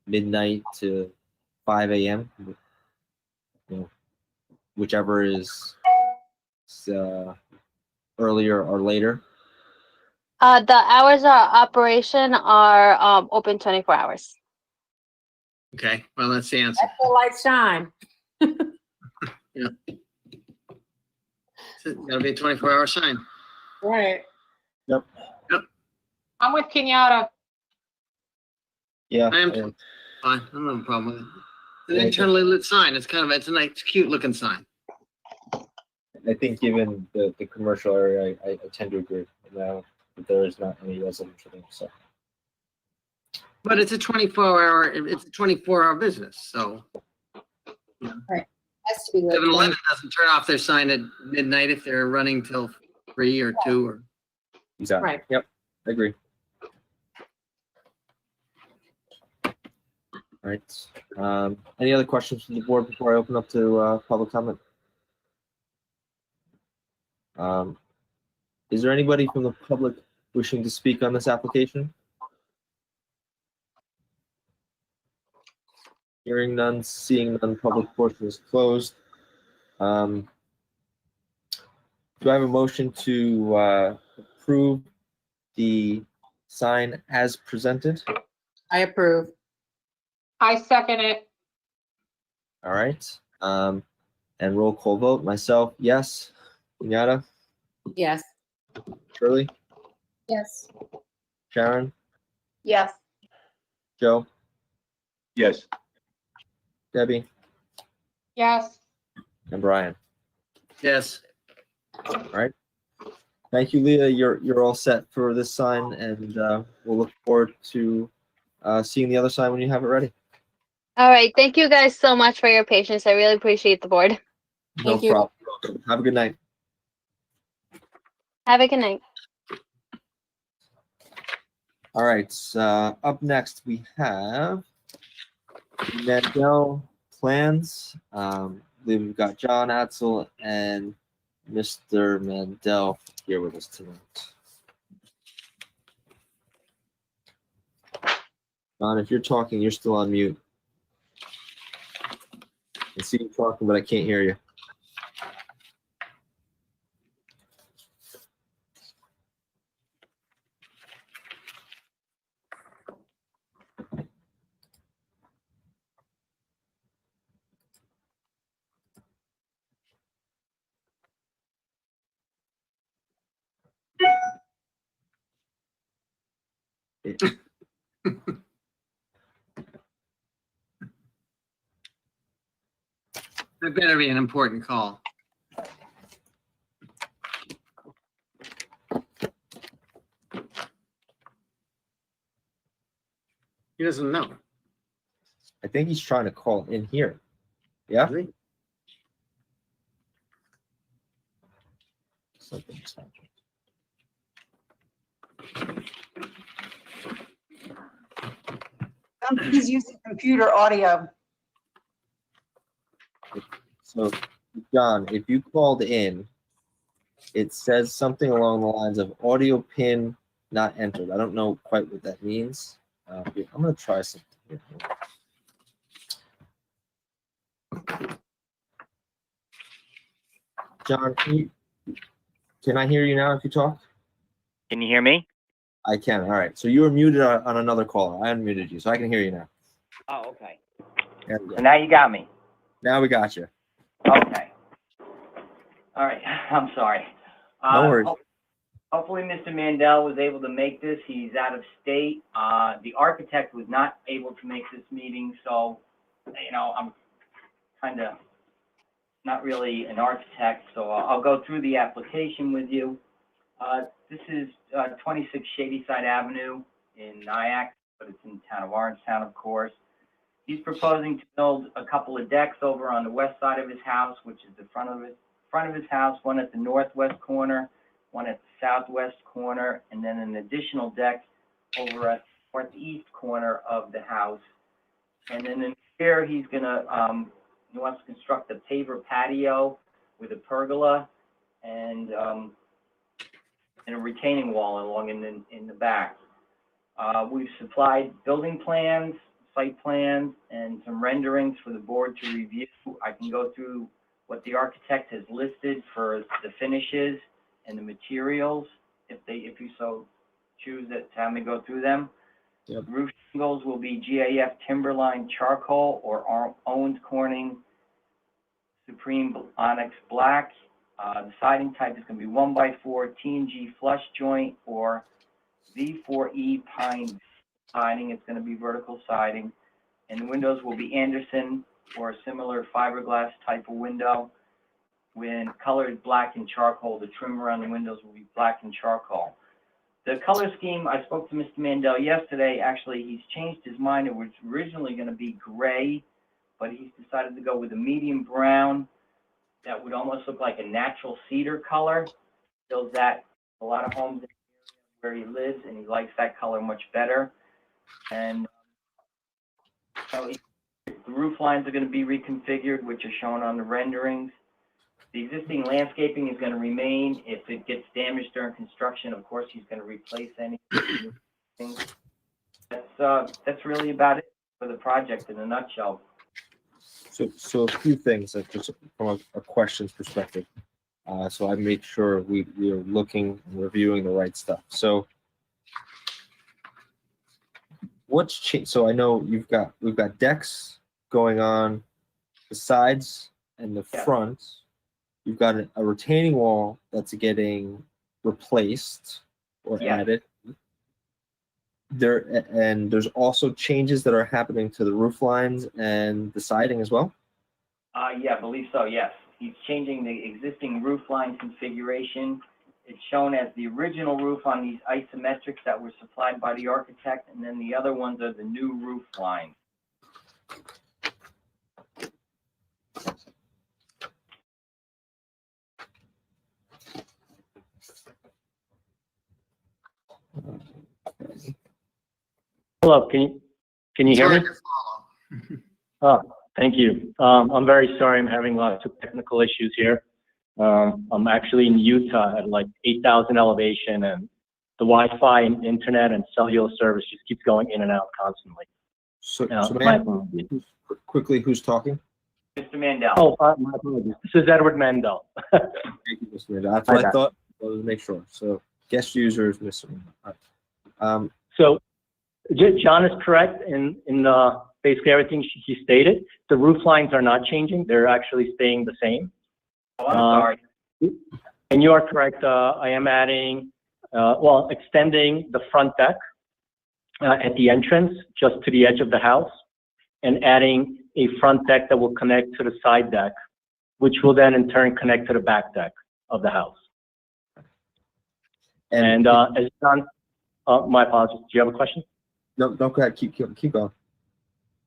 midnight to 5 a.m.? You know, whichever is earlier or later. The hours of operation are open 24 hours. Okay, well, that's the answer. Let the light shine. That'll be a 24-hour sign. Right. I'm with Kenyatta. Yeah. I am fine. I don't have a problem with it. It's an internally lit sign. It's a nice, cute looking sign. I think given the commercial area, I tend to agree. Now that there is not any residential there, so. But it's a 24-hour business, so. Has to be lit. 7-Eleven doesn't turn off their sign at midnight if they're running till 3 or 2 or. Exactly. Right. Yep. I agree. All right. Any other questions from the board before I open up to public comment? Is there anybody from the public wishing to speak on this application? Hearing none, seeing none, public portion is closed. Do I have a motion to approve the sign as presented? I approve. I second it. All right. And roll call vote. Myself, yes. Kenyatta, Yes. Shirley, Yes. Sharon, Yes. Joe, Yes. Debbie, Yes. and Brian. Yes. All right. Thank you, Leah. You're all set for this sign, and we'll look forward to seeing the other sign when you have it ready. All right. Thank you guys so much for your patience. I really appreciate the board. No Thank you. problem. Have a good night. Have a good night. All right. Up next, we have Mandel plans. We've got John Atzel and Mr. Mandel here with us tonight. John, if you're talking, you're still on mute. I see you talking, but I can't hear you. That better be an important call. He doesn't know. I think he's trying to call in here. Yeah? Really? Something's happening. He's using computer audio. So, John, if you called in, it says something along the lines of audio pin not entered. I don't know quite what that means. I'm going to try something here. John, can I hear you now if you talk? Can you hear me? I can. All right. So you were muted on another caller. I unmuted you, so I can hear you now. Oh, okay. There we go. So now you got me. Now we got you. Okay. All right. I'm sorry. No worries. Hopefully Mr. Mandel was able to make this. He's out of state. The architect was not able to make this meeting, so, I'm kind of not really an architect, so I'll go through the application with you. This is 26 Shadyside Avenue in Nyack, but it's in the town of Orangetown, of course. He's proposing to build a couple of decks over on the west side of his house, which is the front of his house, one at the northwest corner, one at the southwest corner, and then an additional deck over at the northeast corner of the house. And then in here, he wants to construct a paver patio with a pergola and a retaining wall along in the back. We've supplied building plans, site plans, and some renderings for the board to review. I can go through what the architect has listed for the finishes and the materials, if you so choose to have me go through them. Yep. Roof shingles will be GAF Timberline Charcoal or Owens Corning Supreme Onyx Black. The siding type is going to be 1x4 T&G flush joint or V4E pine siding. It's going to be vertical siding. And the windows will be Anderson or a similar fiberglass type of window. When color is black and charcoal, the trim around the windows will be black and charcoal. The color scheme, I spoke to Mr. Mandel yesterday. Actually, he's changed his mind. It was originally going to be gray, but he's decided to go with a medium brown that would almost look like a natural cedar color. Feels that a lot of homes in the area where he lives, and he likes that color much better. And so the roof lines are going to be reconfigured, which are shown on the renderings. The existing landscaping is going to remain. If it gets damaged during construction, of course, he's going to replace anything. That's really about it for the project in a nutshell. So a few things that just from a questions perspective. So I make sure we are looking and reviewing the right stuff. So what's changed? So I know we've got decks going on the sides and the front. You've got a retaining wall that's getting replaced or added. There's also changes that are happening to the roof lines and the siding as well. Yeah, I believe so. Yes, he's changing the existing roof line configuration. It's shown as the original roof on these isometrics that were supplied by the architect, and then the other ones are the new roof lines. Hello, can you hear me? Oh, thank you. I'm very sorry, I'm having lots of technical issues here. I'm actually in Utah at like 8,000 elevation, and the Wi-Fi and internet and cellular service just keeps going in and out constantly. So My apologies. quickly, who's talking? Mr. Mandel. Oh, my apologies. This is Edward Mandel. Thank you, Mr. Mandel. That's what I thought. I wanted to make sure. So guest user is Mr. Mandel. So John is correct in basically everything he stated. The roof lines are not changing. They're actually staying the same. Oh, I'm sorry. And you are correct. I am adding, extending the front deck at the entrance just to the edge of the house, and adding a front deck that will connect to the side deck, which will then in turn connect to the back deck of the house. And as John, my apologies. Do you have a question? No, go ahead. Keep going.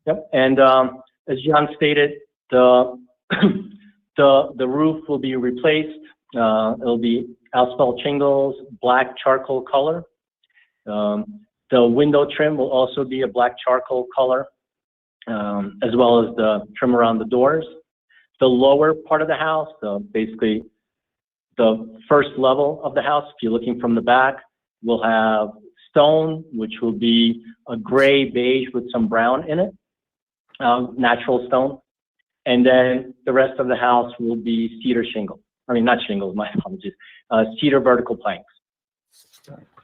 Yep. And as John stated, the roof will be replaced. It'll be asphalt shingles, black charcoal color. The window trim will also be a black charcoal color, as well as the trim around the doors. The lower part of the house, basically the first level of the house, if you're looking from the back, will have stone, which will be a gray beige with some brown in it, natural stone. And then the rest of the house will be cedar shingle. I mean, not shingles, my apologies. Cedar vertical planks,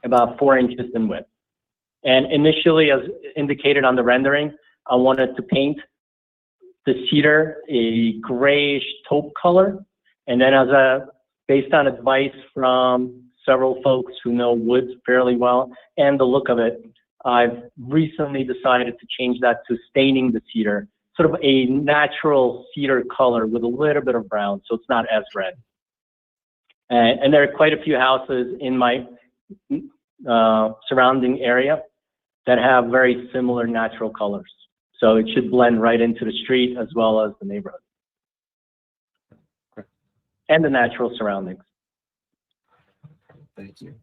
about 4 inches in width. And initially, as indicated on the rendering, I wanted to paint the cedar a grayish taupe color. And then based on advice from several folks who know woods fairly well and the look of it, I've recently decided to change that to staining the cedar, sort of a natural cedar color with a little bit of brown, so it's not as red. And there are quite a few houses in my surrounding area that have very similar natural colors. So it should blend right into the street as well as the neighborhood and the natural surroundings. Thank you.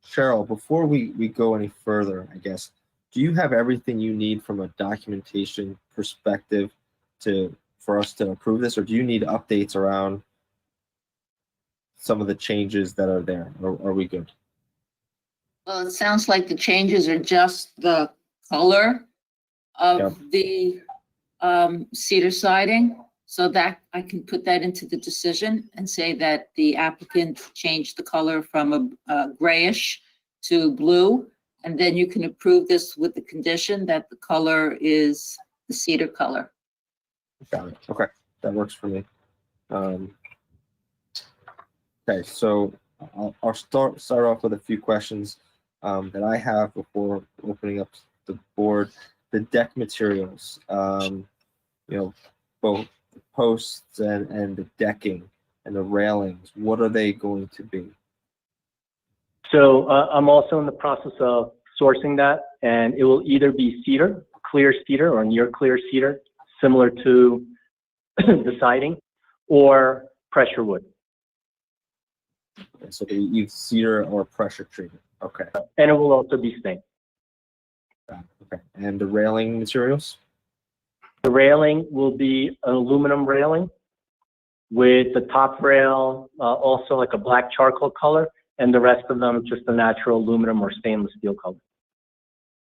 Cheryl, before we go any further, I guess, do you have everything you need from a documentation perspective for us to approve this, or do you need updates around some of the changes that are there, or are we good? Well, it sounds like the changes are just the color of the cedar siding, so that I can put that into the decision and say that the applicant changed the color from a grayish to blue, And then you can approve this with the condition that the color is the cedar color. Got it. Okay, that works for me. Okay, so I'll start off with a few questions that I have before opening up the board. The deck materials, both the posts and the decking and the railings, what are they going to be? So I'm also in the process of sourcing that, and it will either be cedar, clear cedar or near clear cedar, similar to the siding, or pressure wood. Okay, so they use cedar or pressure treated. Okay. And it will also be stained. Okay. And the railing materials? The railing will be an aluminum railing with the top rail also like a black charcoal color, and the rest of them just a natural aluminum or stainless steel color.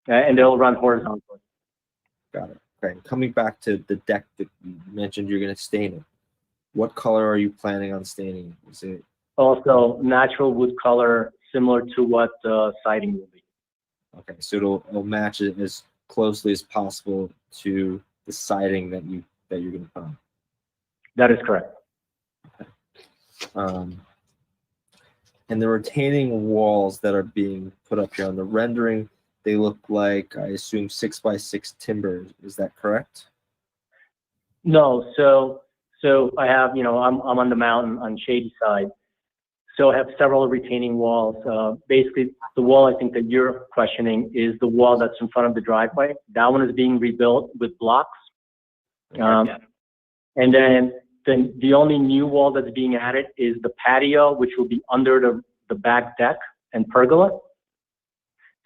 And they'll run horizontally. Got it. Okay. And coming back to the deck that you mentioned you're going to stain it. What color are you planning on staining? Is it Also natural wood color, similar to what the siding will be. okay? So it'll match it as closely as possible to the siding that you're going to put on. That is correct. And the retaining walls that are being put up here on the rendering, they look like, I assume, 6x6 timber. Is that correct? No, so I have, I'm on the mountain on Shadyside. So I have several retaining walls. Basically, the wall I think that you're questioning is the wall that's in front of the driveway. That one is being rebuilt with blocks. And then the only new wall that's being added is the patio, which will be under the back deck and pergola.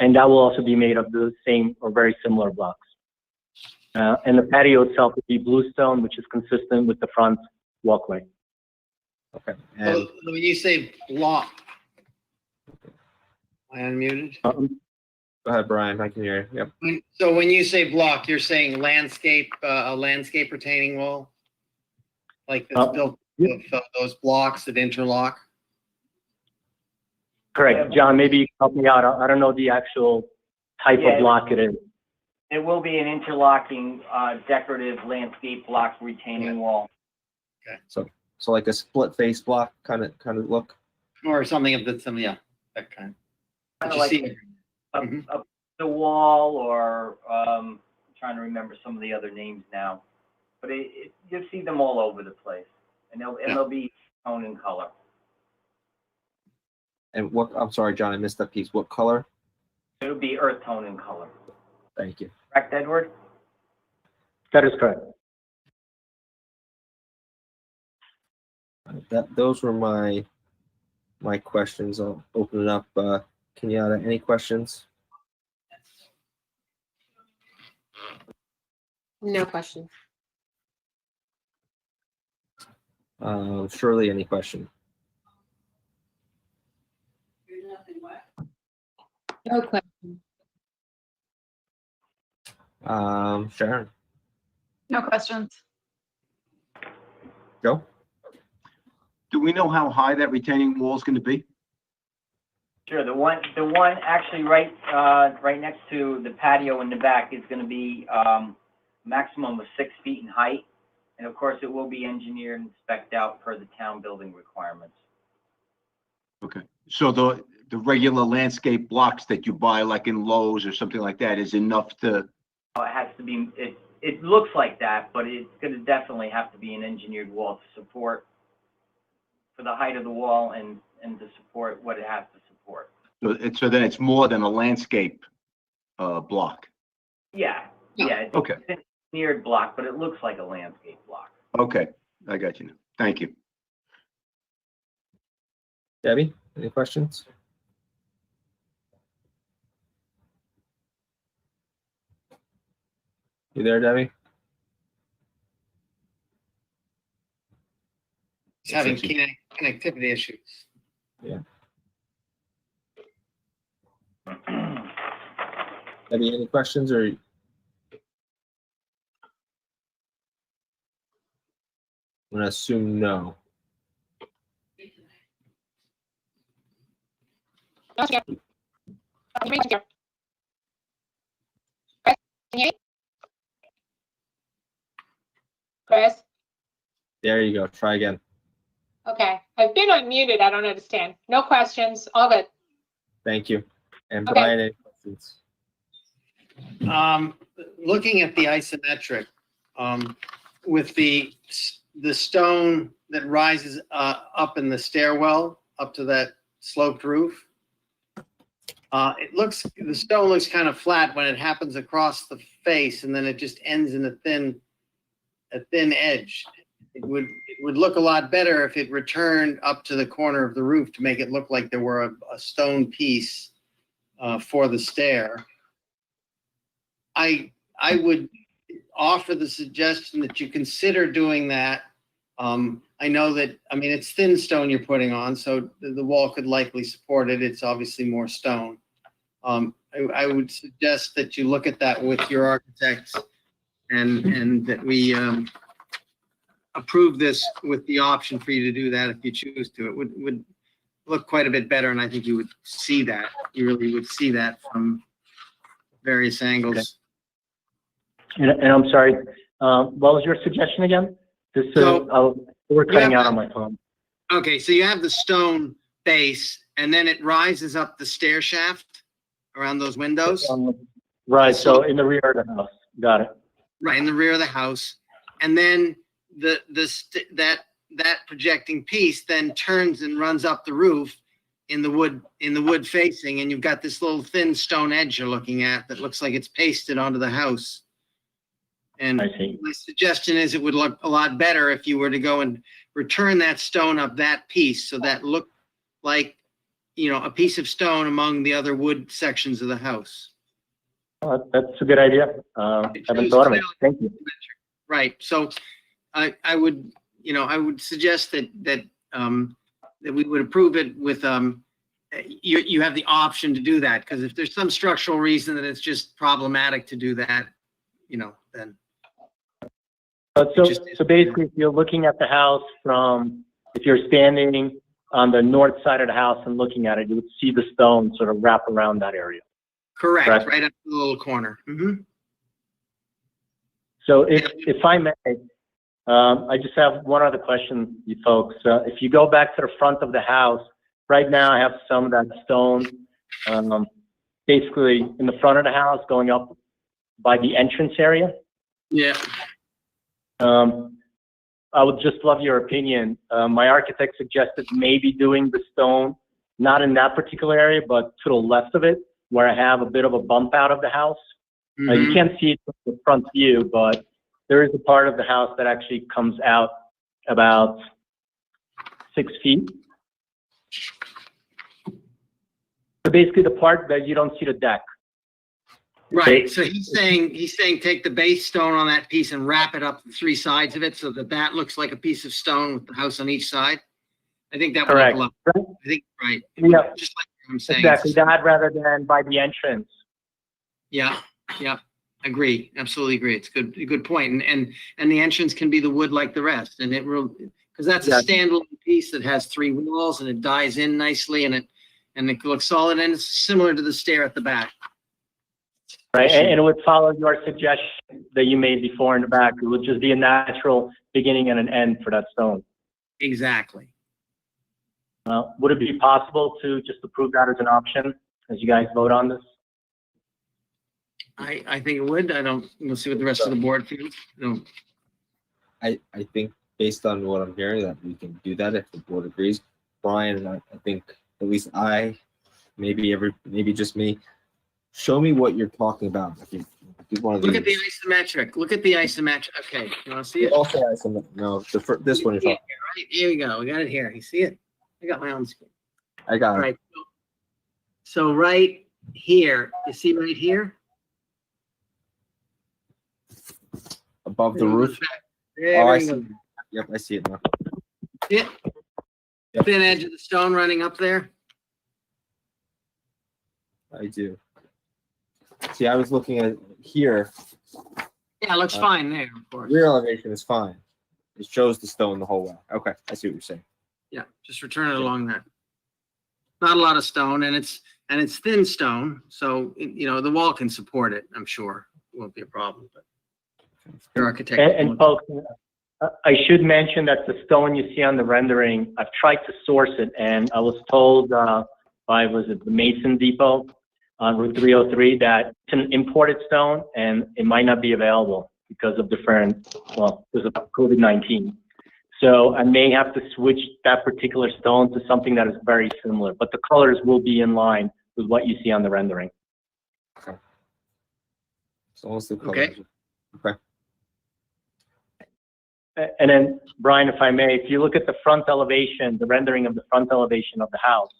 And that will also be made of the same or very similar blocks. And the patio itself will be bluestone, which is consistent with the front walkway. Okay. So when you say block, am I unmuted? Go ahead, Brian. I can hear you. Yep. So when you say block, you're saying landscape, a landscape retaining wall? Like that's built of those blocks that interlock? Correct. John, maybe you can help me out. I don't know the actual type of block it is. It will be an interlocking decorative landscape block retaining wall. Okay. So like a split face block kind of look? Or something of that kind. Kind Did of you like see? the wall, or I'm trying to remember some of the other names now. But you'll see them all over the place, and they'll be tone and color. And what? I'm sorry, John, I missed that piece. What color? It'll be earth tone and color. Thank you. Correct, Edward? That is correct. Those were my questions. I'll open it up. Kenyatta, any questions? No question. Shirley, any question? No question. Sharon, No questions. Joe? Do we know how high that retaining wall is going to be? Sure. The one actually right next to the patio in the back is going to be maximum of 6 feet in height, and of course it will be engineered and spec'd out per the town building requirements. Okay. So the regular landscape blocks that you buy, like in Lowe's or something like that, is enough to? It has to be. It looks like that, but it's going to definitely have to be an engineered wall to support for the height of the wall and to support what it has to support. So then it's more than a landscape block. Yeah. It's Okay. an engineered block, but it looks like a landscape block. Okay, I got you now. Thank you. Debbie, any questions? You there, Debbie? It's having connectivity issues. Yeah. Debbie, any questions or? I'm gonna assume no. Can you hear me? Chris? There you go. Try again. Okay, I've been unmuted. I don't understand. No questions. All good. Thank you. And Okay. Brian, any questions? Looking at the isometric, with the stone that rises up in the stairwell up to that sloped roof, the stone looks kind of flat when it happens across the face, and then it just ends in a thin edge. It would look a lot better if it returned up to the corner of the roof to make it look like there were a stone piece for the stair. I would offer the suggestion that you consider doing that. I know that, I mean, it's thin stone you're putting on, so the wall could likely support it. It's obviously more stone. I would suggest that you look at that with your architects and that we approve this with the option for you to do that if you choose to. It would look quite a bit better, and I think you would see that. You really would see that from various angles. And I'm sorry, what was your suggestion again? Just we're cutting out on my phone. Okay, so you have the stone base, and then it rises up the stair shaft around those windows. Right, so in the rear of the house. Got it. Right, in the rear of the house. And then that projecting piece then turns and runs up the roof in the wood facing, and you've got this little thin stone edge you're looking at that looks like it's pasted onto the house. And I see. my suggestion is it would look a lot better if you were to go and return that stone up that piece, so that looked like, you know, a piece of stone among the other wood sections of the house. Oh, that's a good idea. I haven't thought of it. Thank you. Right. So I would, you know, I would suggest that we would approve it with, you have the option to do that, because if there's some structural reason that it's just problematic to do that, you know, then. So basically, if you're looking at the house if you're standing on the north side of the house and looking at it, you would see the stone sort of wrap around that area. Correct, Correct. right up the little corner. So if I may, I just have one other question, you folks. If you go back to the front of the house, right now I have some of that stone basically in the front of the house going up by the entrance area. Yeah. I would just love your opinion. My architect suggested maybe doing the stone, not in that particular area, but to the left of it, where I have a bit of a bump out of the house. You can't see it from the front view, but there is a part of the house that actually comes out about 6 feet. So basically the part that you don't see the deck. Right. So he's saying take the base stone on that piece and wrap it up the three sides of it so that looks like a piece of stone with the house on each side. I think that would look a lot. I think right. Yeah. Just like I'm saying. Exactly that, rather than by the entrance. Yeah. Yeah. Agree. Absolutely agree. It's a good point. And the entrance can be the wood like the rest, and it will, because that's a standalone piece that has 3 walls and it dies in nicely, and it looks solid, and it's similar to the stair at the back. Right, and it would follow your suggestion that you made before in the back. It would just be a natural beginning and an end for that stone. Exactly. Would it be possible to just approve that as an option as you guys vote on this? I think it would. We'll see what the rest of the board feels. No. I think based on what I'm hearing that we can do that if the board agrees. Brian, I think at least maybe just me. Show me what you're talking about. If you do one of Look at the isometric. Look at the isometric. Okay, you want to see it? Also isometric. No, this one you're talking. Right here we go. We got it here. You see it? I got my own screen. I got it. Right. So right here, you see right here? Above the roof. There I we go. see. Yep, I see it now. See it? Yep. Thin edge of the stone running up there. I do. See, I was looking at here. Yeah, it looks fine there, of course. Rear elevation is fine. It shows the stone the whole way. Okay, I see what you're saying. Yeah, just return it along that. Not a lot of stone, and it's thin stone, so the wall can support it, I'm sure. won't be a problem, but your architect. And folks, I should mention that the stone you see on the rendering, I've tried to source it, and I was told by, was it the Mason Depot on Route 303, that it's an imported stone and it might not be available because of different, well, because of COVID-19. So I may have to switch that particular stone to something that is very similar, but the colors will be in line with what you see on the rendering. Okay. So almost the Okay. colors. Okay. And then, Brian, if I may, if you look at the front elevation, the rendering of the front elevation of the house,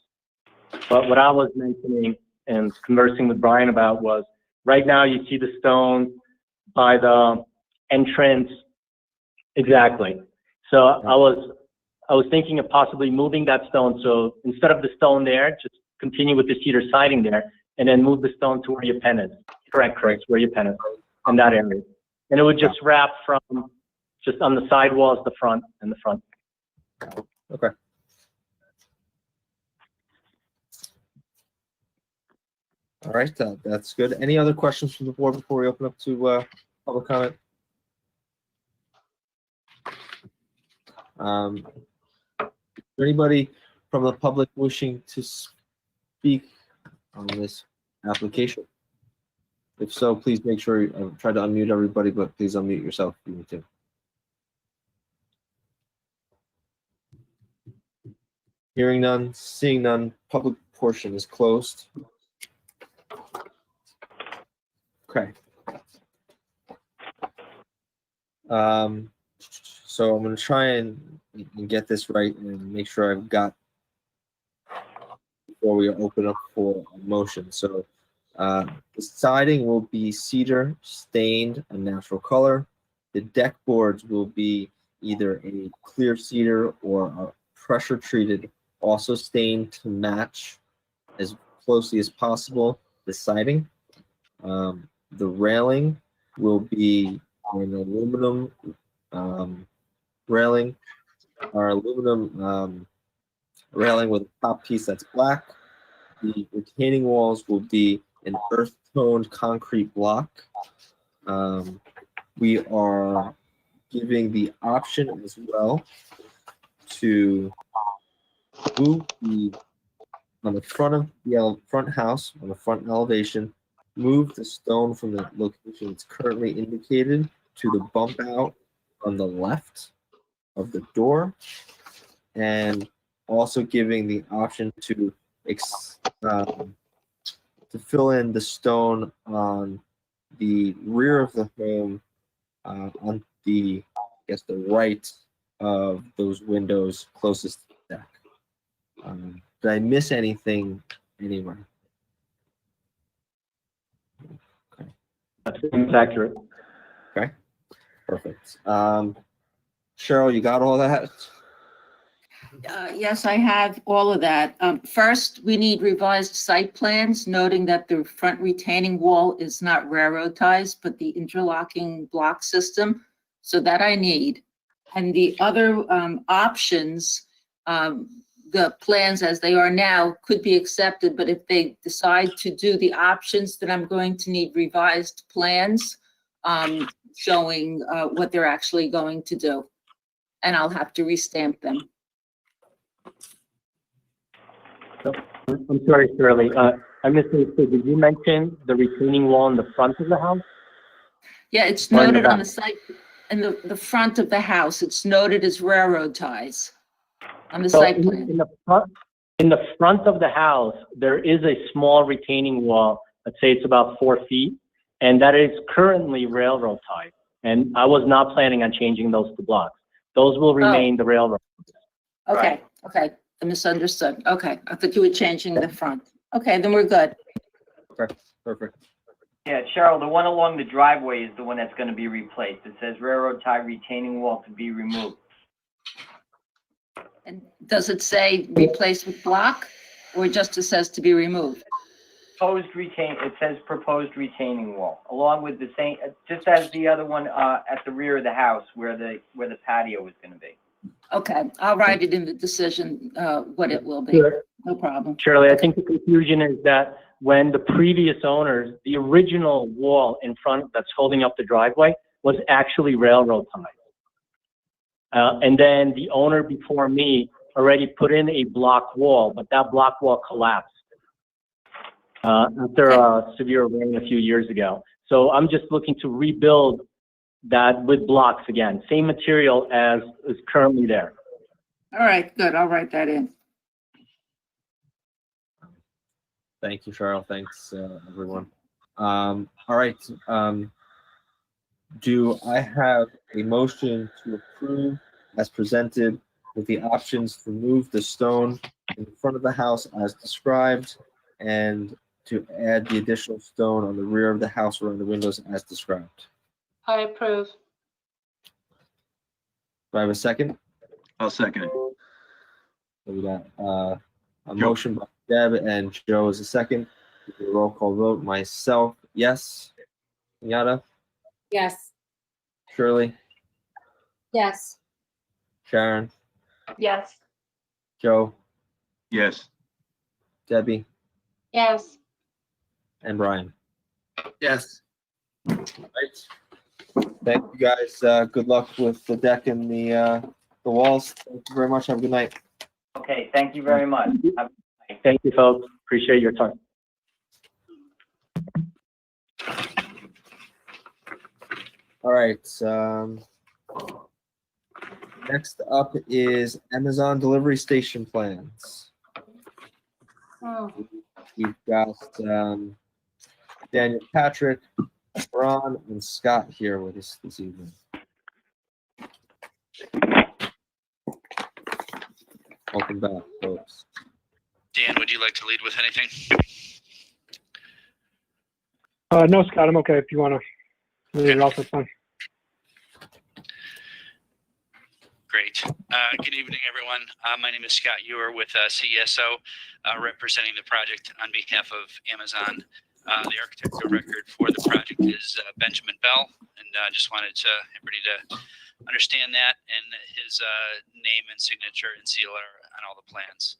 but what I was mentioning and conversing with Brian about was, right now you see the stone by the entrance. Exactly. So I was thinking of possibly moving that stone. So instead of the stone there, just continue with the cedar siding there, and then move the stone to where your pen is. Correct, where your pen is, in that area. And it would just wrap from just on the side walls, the front and the front. Okay. All right, that's good. Any other questions from the board before we open up to public comment? Is there anybody from the public wishing to speak on this application? If so, please make sure you try to unmute everybody, but please unmute yourself if you need to. Hearing none, seeing none, public portion is closed. Okay. So I'm going to try and get this right and make sure I've got before we open up for a motion. So the siding will be cedar stained a natural color. The deck boards will be either a clear cedar or a pressure treated, also stained to match as closely as possible the siding. The railing will be an aluminum railing, or aluminum railing with a top piece that's black. The retaining walls will be an earth-toned concrete block. We are giving the option as well to move on the front of the front house, on the front elevation, move the stone from the location it's currently indicated to the bump out on the left of the door, and also giving the option to fill in the stone on the rear of the home, on the, I guess, the right of those windows closest to the deck. Did I miss anything anywhere? Okay. That's accurate. Okay, perfect. Cheryl, you got all that? Yes, I have all of that. First, we need revised site plans noting that the front retaining wall is not railroad ties, but the interlocking block system. So that I need. And the other options, the plans as they are now could be accepted, but if they decide to do the options, then I'm going to need revised plans showing what they're actually going to do. And I'll have to restamp them. I'm sorry, Shirley. I misunderstood. Did you mention the retaining wall in the front of the house? Yeah, it's Or in the noted on back? the site, in the front of the house. It's noted as railroad ties on the So site plan. in the front of the house, there is a small retaining wall. Let's say it's about 4 feet, and that is currently railroad tied. And I was not planning on changing those to blocks. Those will remain the railroad. Okay, okay, I misunderstood. Okay, I thought you were changing the front. Okay, then we're good. Okay, perfect. Yeah, Cheryl, the one along the driveway is the one that's gonna be replaced. It says railroad tie retaining wall to be removed. And does it say replace with block, or just it says to be removed? It says proposed retaining wall, along with the same, just as the other one, at the rear of the house where the patio is gonna be. Okay, I'll write it in the decision, what it will be. Sure. No problem. Shirley, I think the confusion is that when the previous owners, the original wall in front that's holding up the driveway was actually railroad ties. And then the owner before me already put in a block wall, but that block wall collapsed after a severe rain a few years ago. So I'm just looking to rebuild that with blocks again, same material as is currently there. All right, good. I'll write that in. Thank you, Cheryl. Thanks, everyone. All right. Do I have a motion to approve as presented with the options to move the stone in front of the house as described and to add the additional stone on the rear of the house around the windows as described? I approve. Do I have a second? I'll second it. So we got a motion by Deb and Joe is a second. Roll call vote. Myself, yes. Yada, Yes. Shirley, Yes. Sharon, Yes. Joe, Yes. Debbie, Yes. and Brian. Yes. Right. Thank you guys. Good luck with the deck and the walls. Thank you very much. Have a good night. Okay, thank you very much. Have a Thank you, folks. Appreciate your time. All right. Next up is Amazon delivery station plans. We've got Daniel Patrick, Ron, and Scott here with us this evening. Welcome back, folks. Dan, would you like to lead with anything? No, Scott, I'm okay. If you want to lead it off, that's fine. Great. Good evening, everyone. My name is Scott Ewer with CESO, representing the project on behalf of Amazon. The architect of record for the project is Benjamin Bell, and just wanted everybody to understand that, and his name and signature and seal are on all the plans.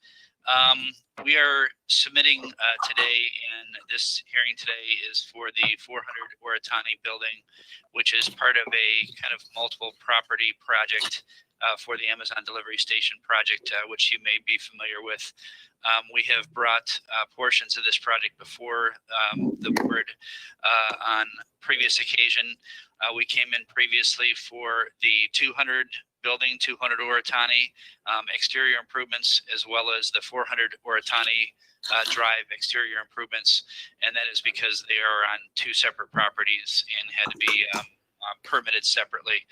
We are submitting today, and this hearing today is for the 400 Orangetown building, which is part of a kind of multiple property project for the Amazon delivery station project, which you may be familiar with. We have brought portions of this project before the board on previous occasion. We came in previously for the 200 building, 200 Orangetown exterior improvements, as well as the 400 Orangetown Drive exterior improvements, and that is because they are on two separate properties and had to be permitted separately.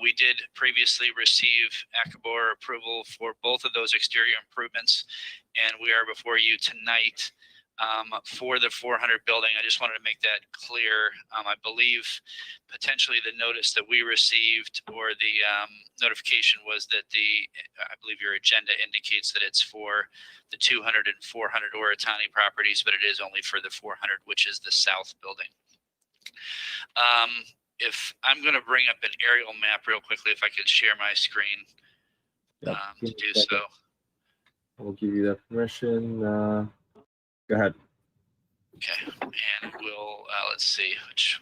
We did previously receive ACABOR approval for both of those exterior improvements, and we are before you tonight for the 400 building. I just wanted to make that clear. I believe potentially the notice that we received, or the notification, was that I believe your agenda indicates that it's for the 200 and 400 Orangetown properties, but it is only for the 400, which is the south building. If I'm going to bring up an aerial map real quickly, if I could share my screen to do so. We'll give you that permission. Go ahead. Okay, and we'll, let's see, which,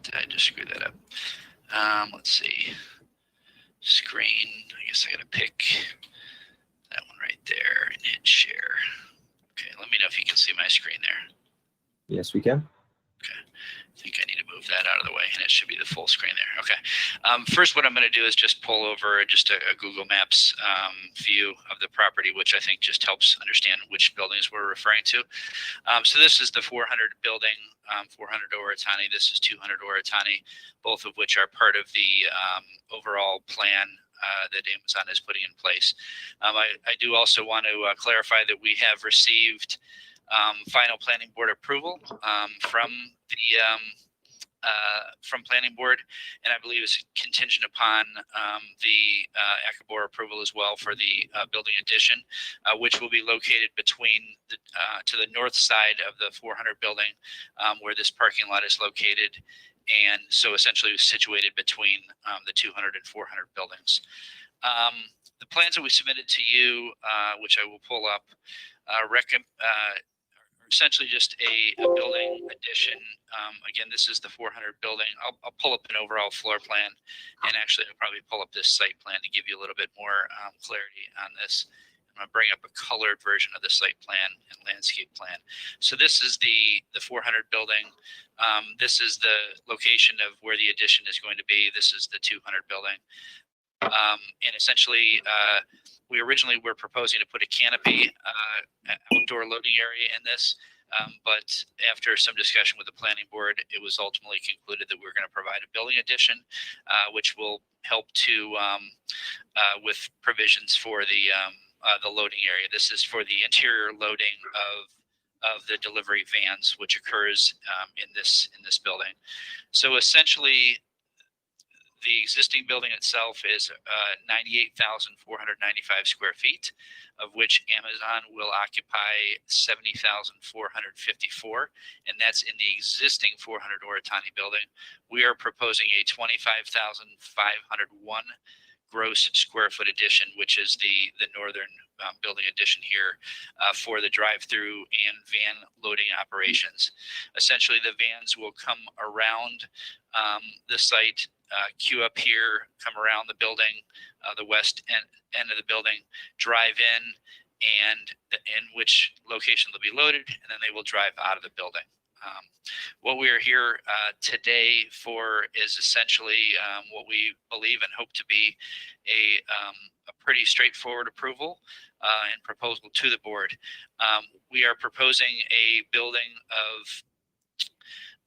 did I just screw that up? Let's see, screen, I guess I gotta pick that one right there and hit share. Okay, let me know if you can see my screen there. Yes, we can. I think I need to move that out of the way, and it should be the full screen there. Okay. First, what I'm going to do is just pull over just a Google Maps view of the property, which I think just helps understand which buildings we're referring to. So this is the 400 building, 400 Orangetown. This is 200 Orangetown, both of which are part of the overall plan that Amazon is putting in place. I do also want to clarify that we have received final planning board approval from from planning board, and I believe is contingent upon the ACABOR approval as well for the building addition, which will be located between the to the north side of the 400 building, where this parking lot is located, and so essentially situated between the 200 and 400 buildings. The plans that we submitted to you, which I will pull up, are essentially just a building addition. Again, this is the 400 building. I'll pull up an overall floor plan, and actually I'll probably pull up this site plan to give you a little bit more clarity on this. I'm gonna bring up a colored version of the site plan and landscape plan. So this is the 400 building. This is the location of where the addition is going to be. This is the 200 building. And essentially, we originally were proposing to put a canopy outdoor loading area in this, but after some discussion with the planning board, it was ultimately concluded that we're going to provide a building addition, which will help to with provisions for the loading area. This is for the interior loading of the delivery vans, which occurs in this building. So essentially, the existing building itself is 98,495 square feet, of which Amazon will occupy 70,454, and that's in the existing 400 Orangetown building. We are proposing a 25,501 gross square foot addition, which is the northern building addition here for the drive-through and van loading operations. Essentially, the vans will come around the site, queue up here, come around the building, the west end of the building, drive in, and in which location they'll be loaded, and then they will drive out of the building. What we are here today for is essentially what we believe and hope to be a pretty straightforward approval and proposal to the board. We are proposing a building of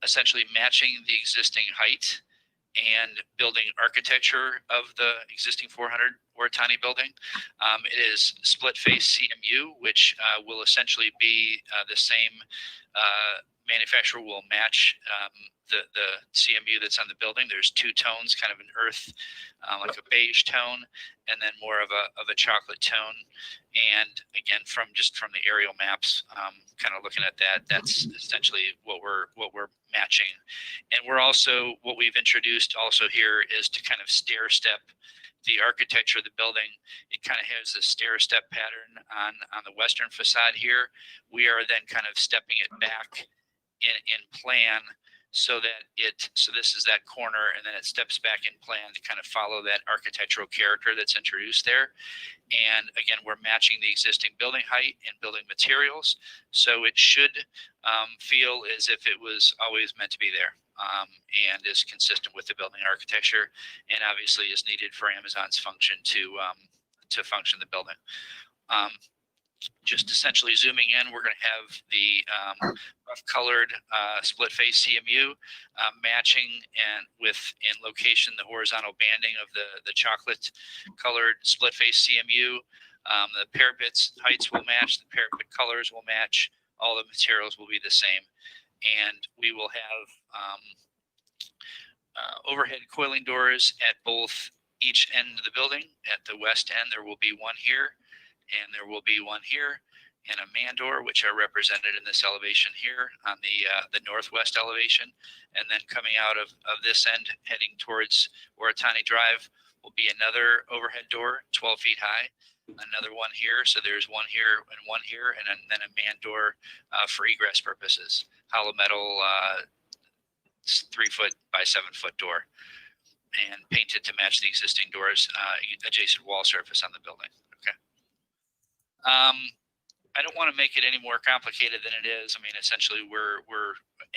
essentially matching the existing height and building architecture of the existing 400 Orangetown building. It is split face CMU, which will essentially be the same manufacturer will match the CMU that's on the building. There's two tones, kind of an earth, like a beige tone, and then more of a chocolate tone. And again, from the aerial maps, kind of looking at that, that's essentially what we're matching. And we're also, what we've introduced also here is to kind of stair step the architecture of the building. It kind of has a stair step pattern on the western facade here. We are then kind of stepping it back in plan so this is that corner, and then it steps back in plan to kind of follow that architectural character that's introduced there. And again, we're matching the existing building height and building materials, so it should feel as if it was always meant to be there, and is consistent with the building architecture, and obviously is needed for Amazon's function to function the building. Just essentially zooming in, we're going to have the rough colored split face CMU matching and in location the horizontal banding of the chocolate colored split face CMU. The parapets heights will match, the parapet colors will match, all the materials will be the same, and we will have overhead coiling doors at each end of the building. At the west end, there will be one here, and there will be one here, and a man door, which are represented in this elevation here on the northwest elevation. And then coming out of this end, heading towards Orangetown Drive, will be another overhead door, 12 feet high, another one here. So there's one here, and then a man door for egress purposes, hollow metal 3 foot by 7 foot door, and painted to match the existing doors adjacent wall surface on the building. Okay. I don't want to make it any more complicated than it is. I mean, essentially, we're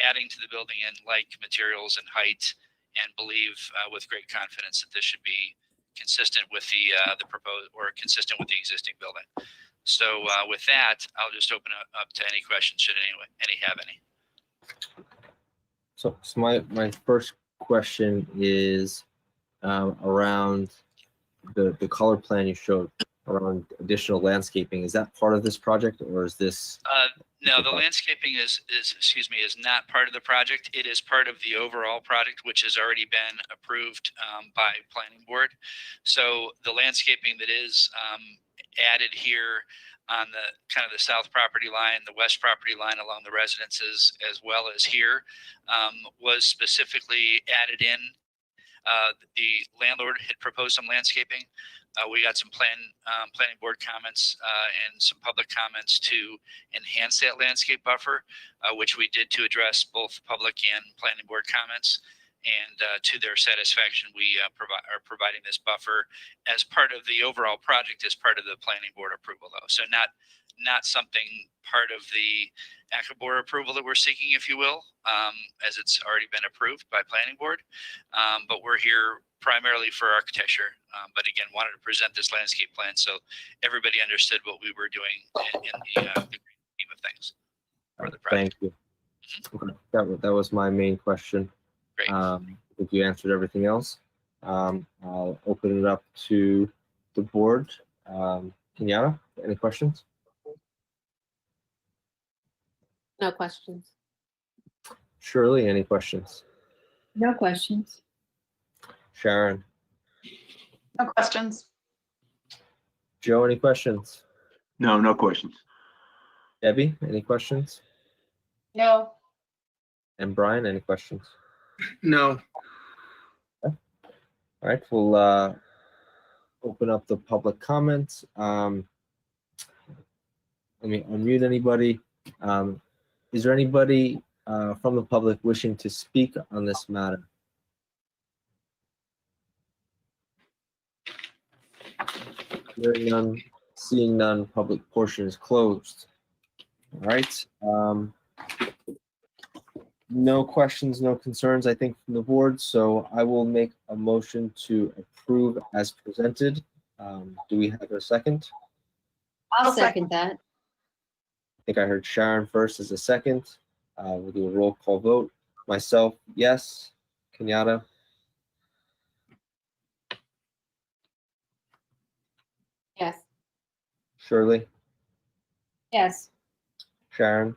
adding to the building in like materials and height, and believe with great confidence that this should be consistent with the proposed, or consistent with the existing building. So with that, I'll just open up to any questions, should any have any. So my first question is around the color plan you showed around additional landscaping. Is that part of this project, or is this? No, the landscaping is, is not part of the project. It is part of the overall project, which has already been approved by planning board. So the landscaping that is added here on the kind of the south property line, the west property line along the residences, as well as here, was specifically added in. The landlord had proposed some landscaping. We got some planning board comments and some public comments to enhance that landscape buffer, which we did to address both public and planning board comments. And to their satisfaction, we are providing this buffer as part of the overall project, as part of the planning board approval, though. So not something part of the ACABOR approval that we're seeking, if you will, as it's already been approved by planning board. But we're here primarily for architecture. But again, wanted to present this landscape plan so everybody understood what we were doing in the scheme of things for the project. Thank you. Okay. That was my main question. Great. I think you answered everything else. I'll open it up to the board. Kenyatta, any questions? No questions. Shirley, any questions? No questions. Sharon? No questions. Joe, any questions? No, no questions. Debbie, any questions? No. And Brian, any questions? No. All right, we'll open up the public comments. Let me unmute anybody. Is there anybody from the public wishing to speak on this matter? Hearing none, seeing none, public portion is closed. All right. No questions, no concerns, I think, from the board, so I will make a motion to approve as presented. Do we have a second? I'll second that. I think I heard Sharon first as a second. We'll do a roll call vote. Myself, yes. Kenyatta? Yes. Shirley? Yes. Sharon?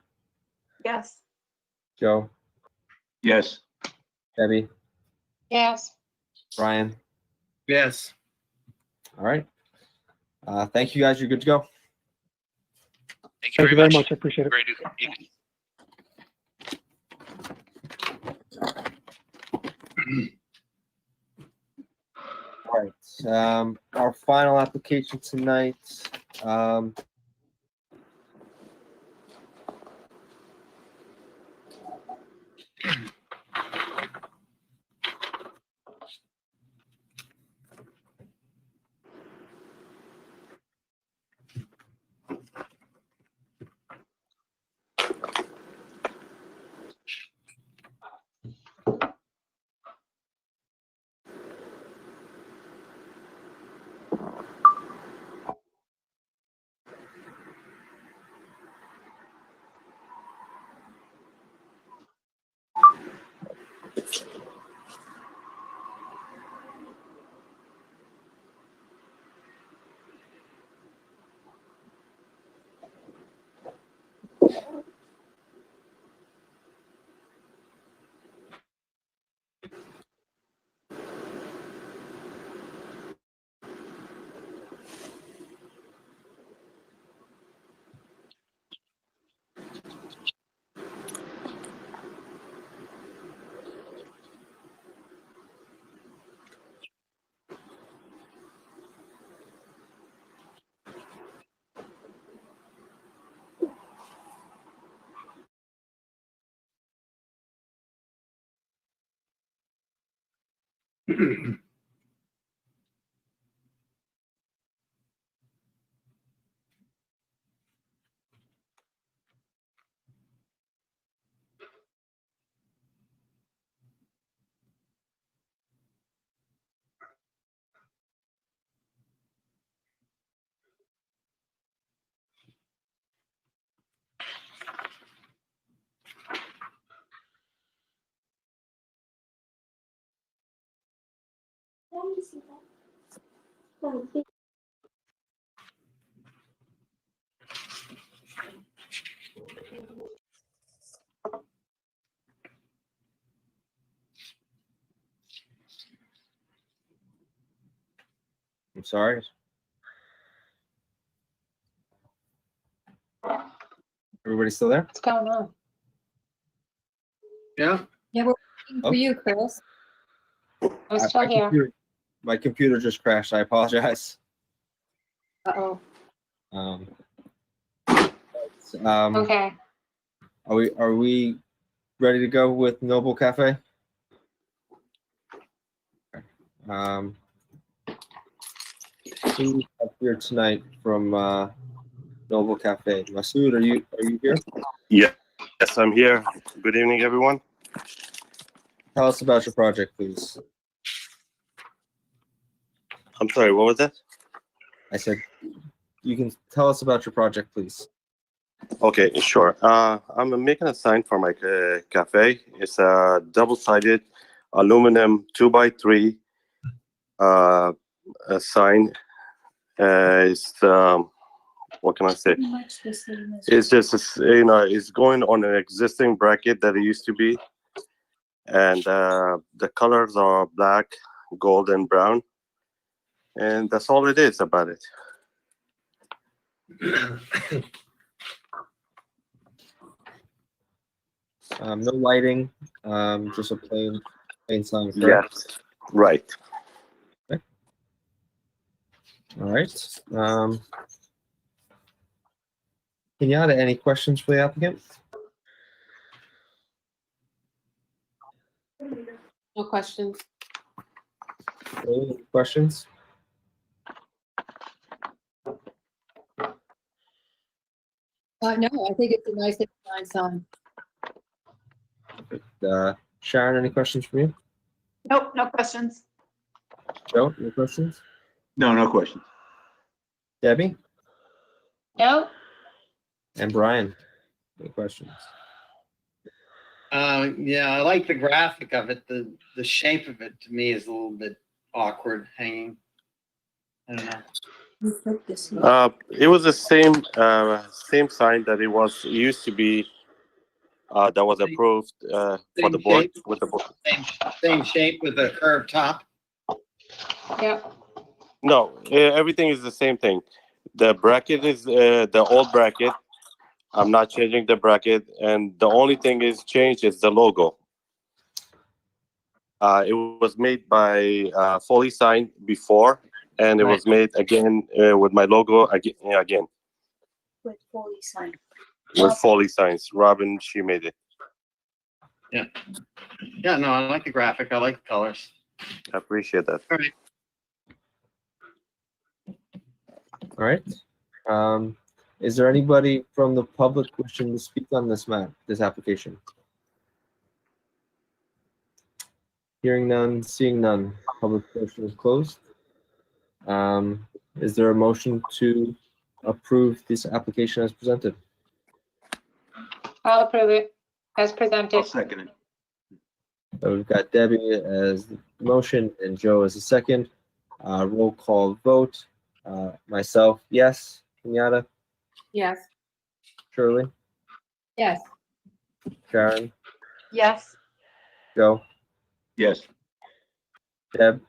Yes. Joe? Yes. Debbie? Yes. Brian? Yes. All right. Thank you, guys. You're good to go. Thank Thank you very much. I appreciate it. Great evening. All right. Our final application tonight. I'm sorry. Everybody still there? What's going on? Yeah. Yeah, we're waiting for you, Chris. I'm still here. My computer just crashed. I apologize. Uh-oh. Okay. Are we ready to go with Noble Cafe? Who we have here tonight from Noble Cafe? Masood, are you here? Yeah. Yes, I'm here. Good evening, everyone. Tell us about your project, please. I'm sorry, what was that? I said you can tell us about your project, please. Okay, sure. I'm making a sign for my cafe. It's a double-sided aluminum 2x3 a sign. It's what can I say? It's just it's going on an existing bracket that it used to be, and the colors are black, gold, and brown, and that's all it is about it. No lighting, just a plain sign. Correct? Yes, right. Okay. All right. Kenyatta, any questions for the applicant? No questions. Any questions? No, I think it's a nice design sign. Sharon, any questions from you? Nope, no questions. Joe, any questions? No, no questions. Debbie? No. And Brian, any questions? Yeah, I like the graphic of it. The shape of it to me is a little bit awkward hanging. I don't know. It was the same sign that it used to be that was approved for the board shape? with the board. Same shape with a curved top. Yep. No, everything is the same thing. The bracket is the old bracket. I'm not changing the bracket, and the only thing is changed is the logo. It was made by Foley Sign before, and it was made again with my logo again. With Foley sign. With Foley Signs. Robin, she made it. Yeah. Yeah, no, I like the graphic. I like the colors. I appreciate that. All right. All right. Is there anybody from the public wishing to speak on this application? Hearing none, seeing none. Public portion is closed. Is there a motion to approve this application as presented? I'll approve it as presented. I'll second it. So we've got Debbie as the motion and Joe as the second. Roll call vote. Myself, yes. Kenyatta, Yes. Shirley, Yes. Sharon, Yes. Joe, Yes. Deb,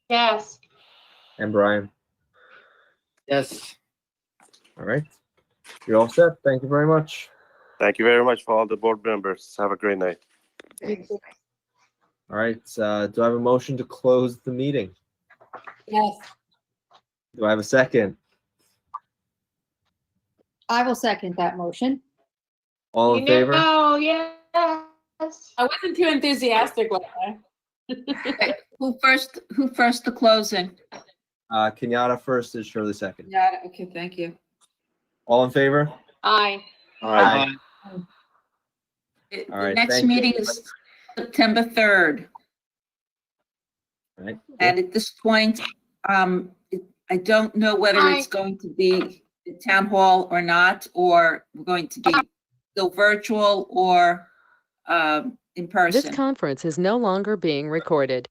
Yes. and Brian. Yes. All right. You're all set. Thank you very much. Thank you very much for all the board members. Have a great night. All right. Do I have a motion to close the meeting? Yes. Do I have a second? I will second that motion. All in favor? Oh, yes. I wasn't too enthusiastic with that. Who first the closing? Kenyatta first is Shirley second. Yeah, okay, thank you. All in favor? Aye. Aye. All The right, next thank you. meeting is September 3rd. All right. And at this point, I don't know whether it's going to be the town hall or not, or we're going to be still virtual or in person. This conference is no longer being recorded.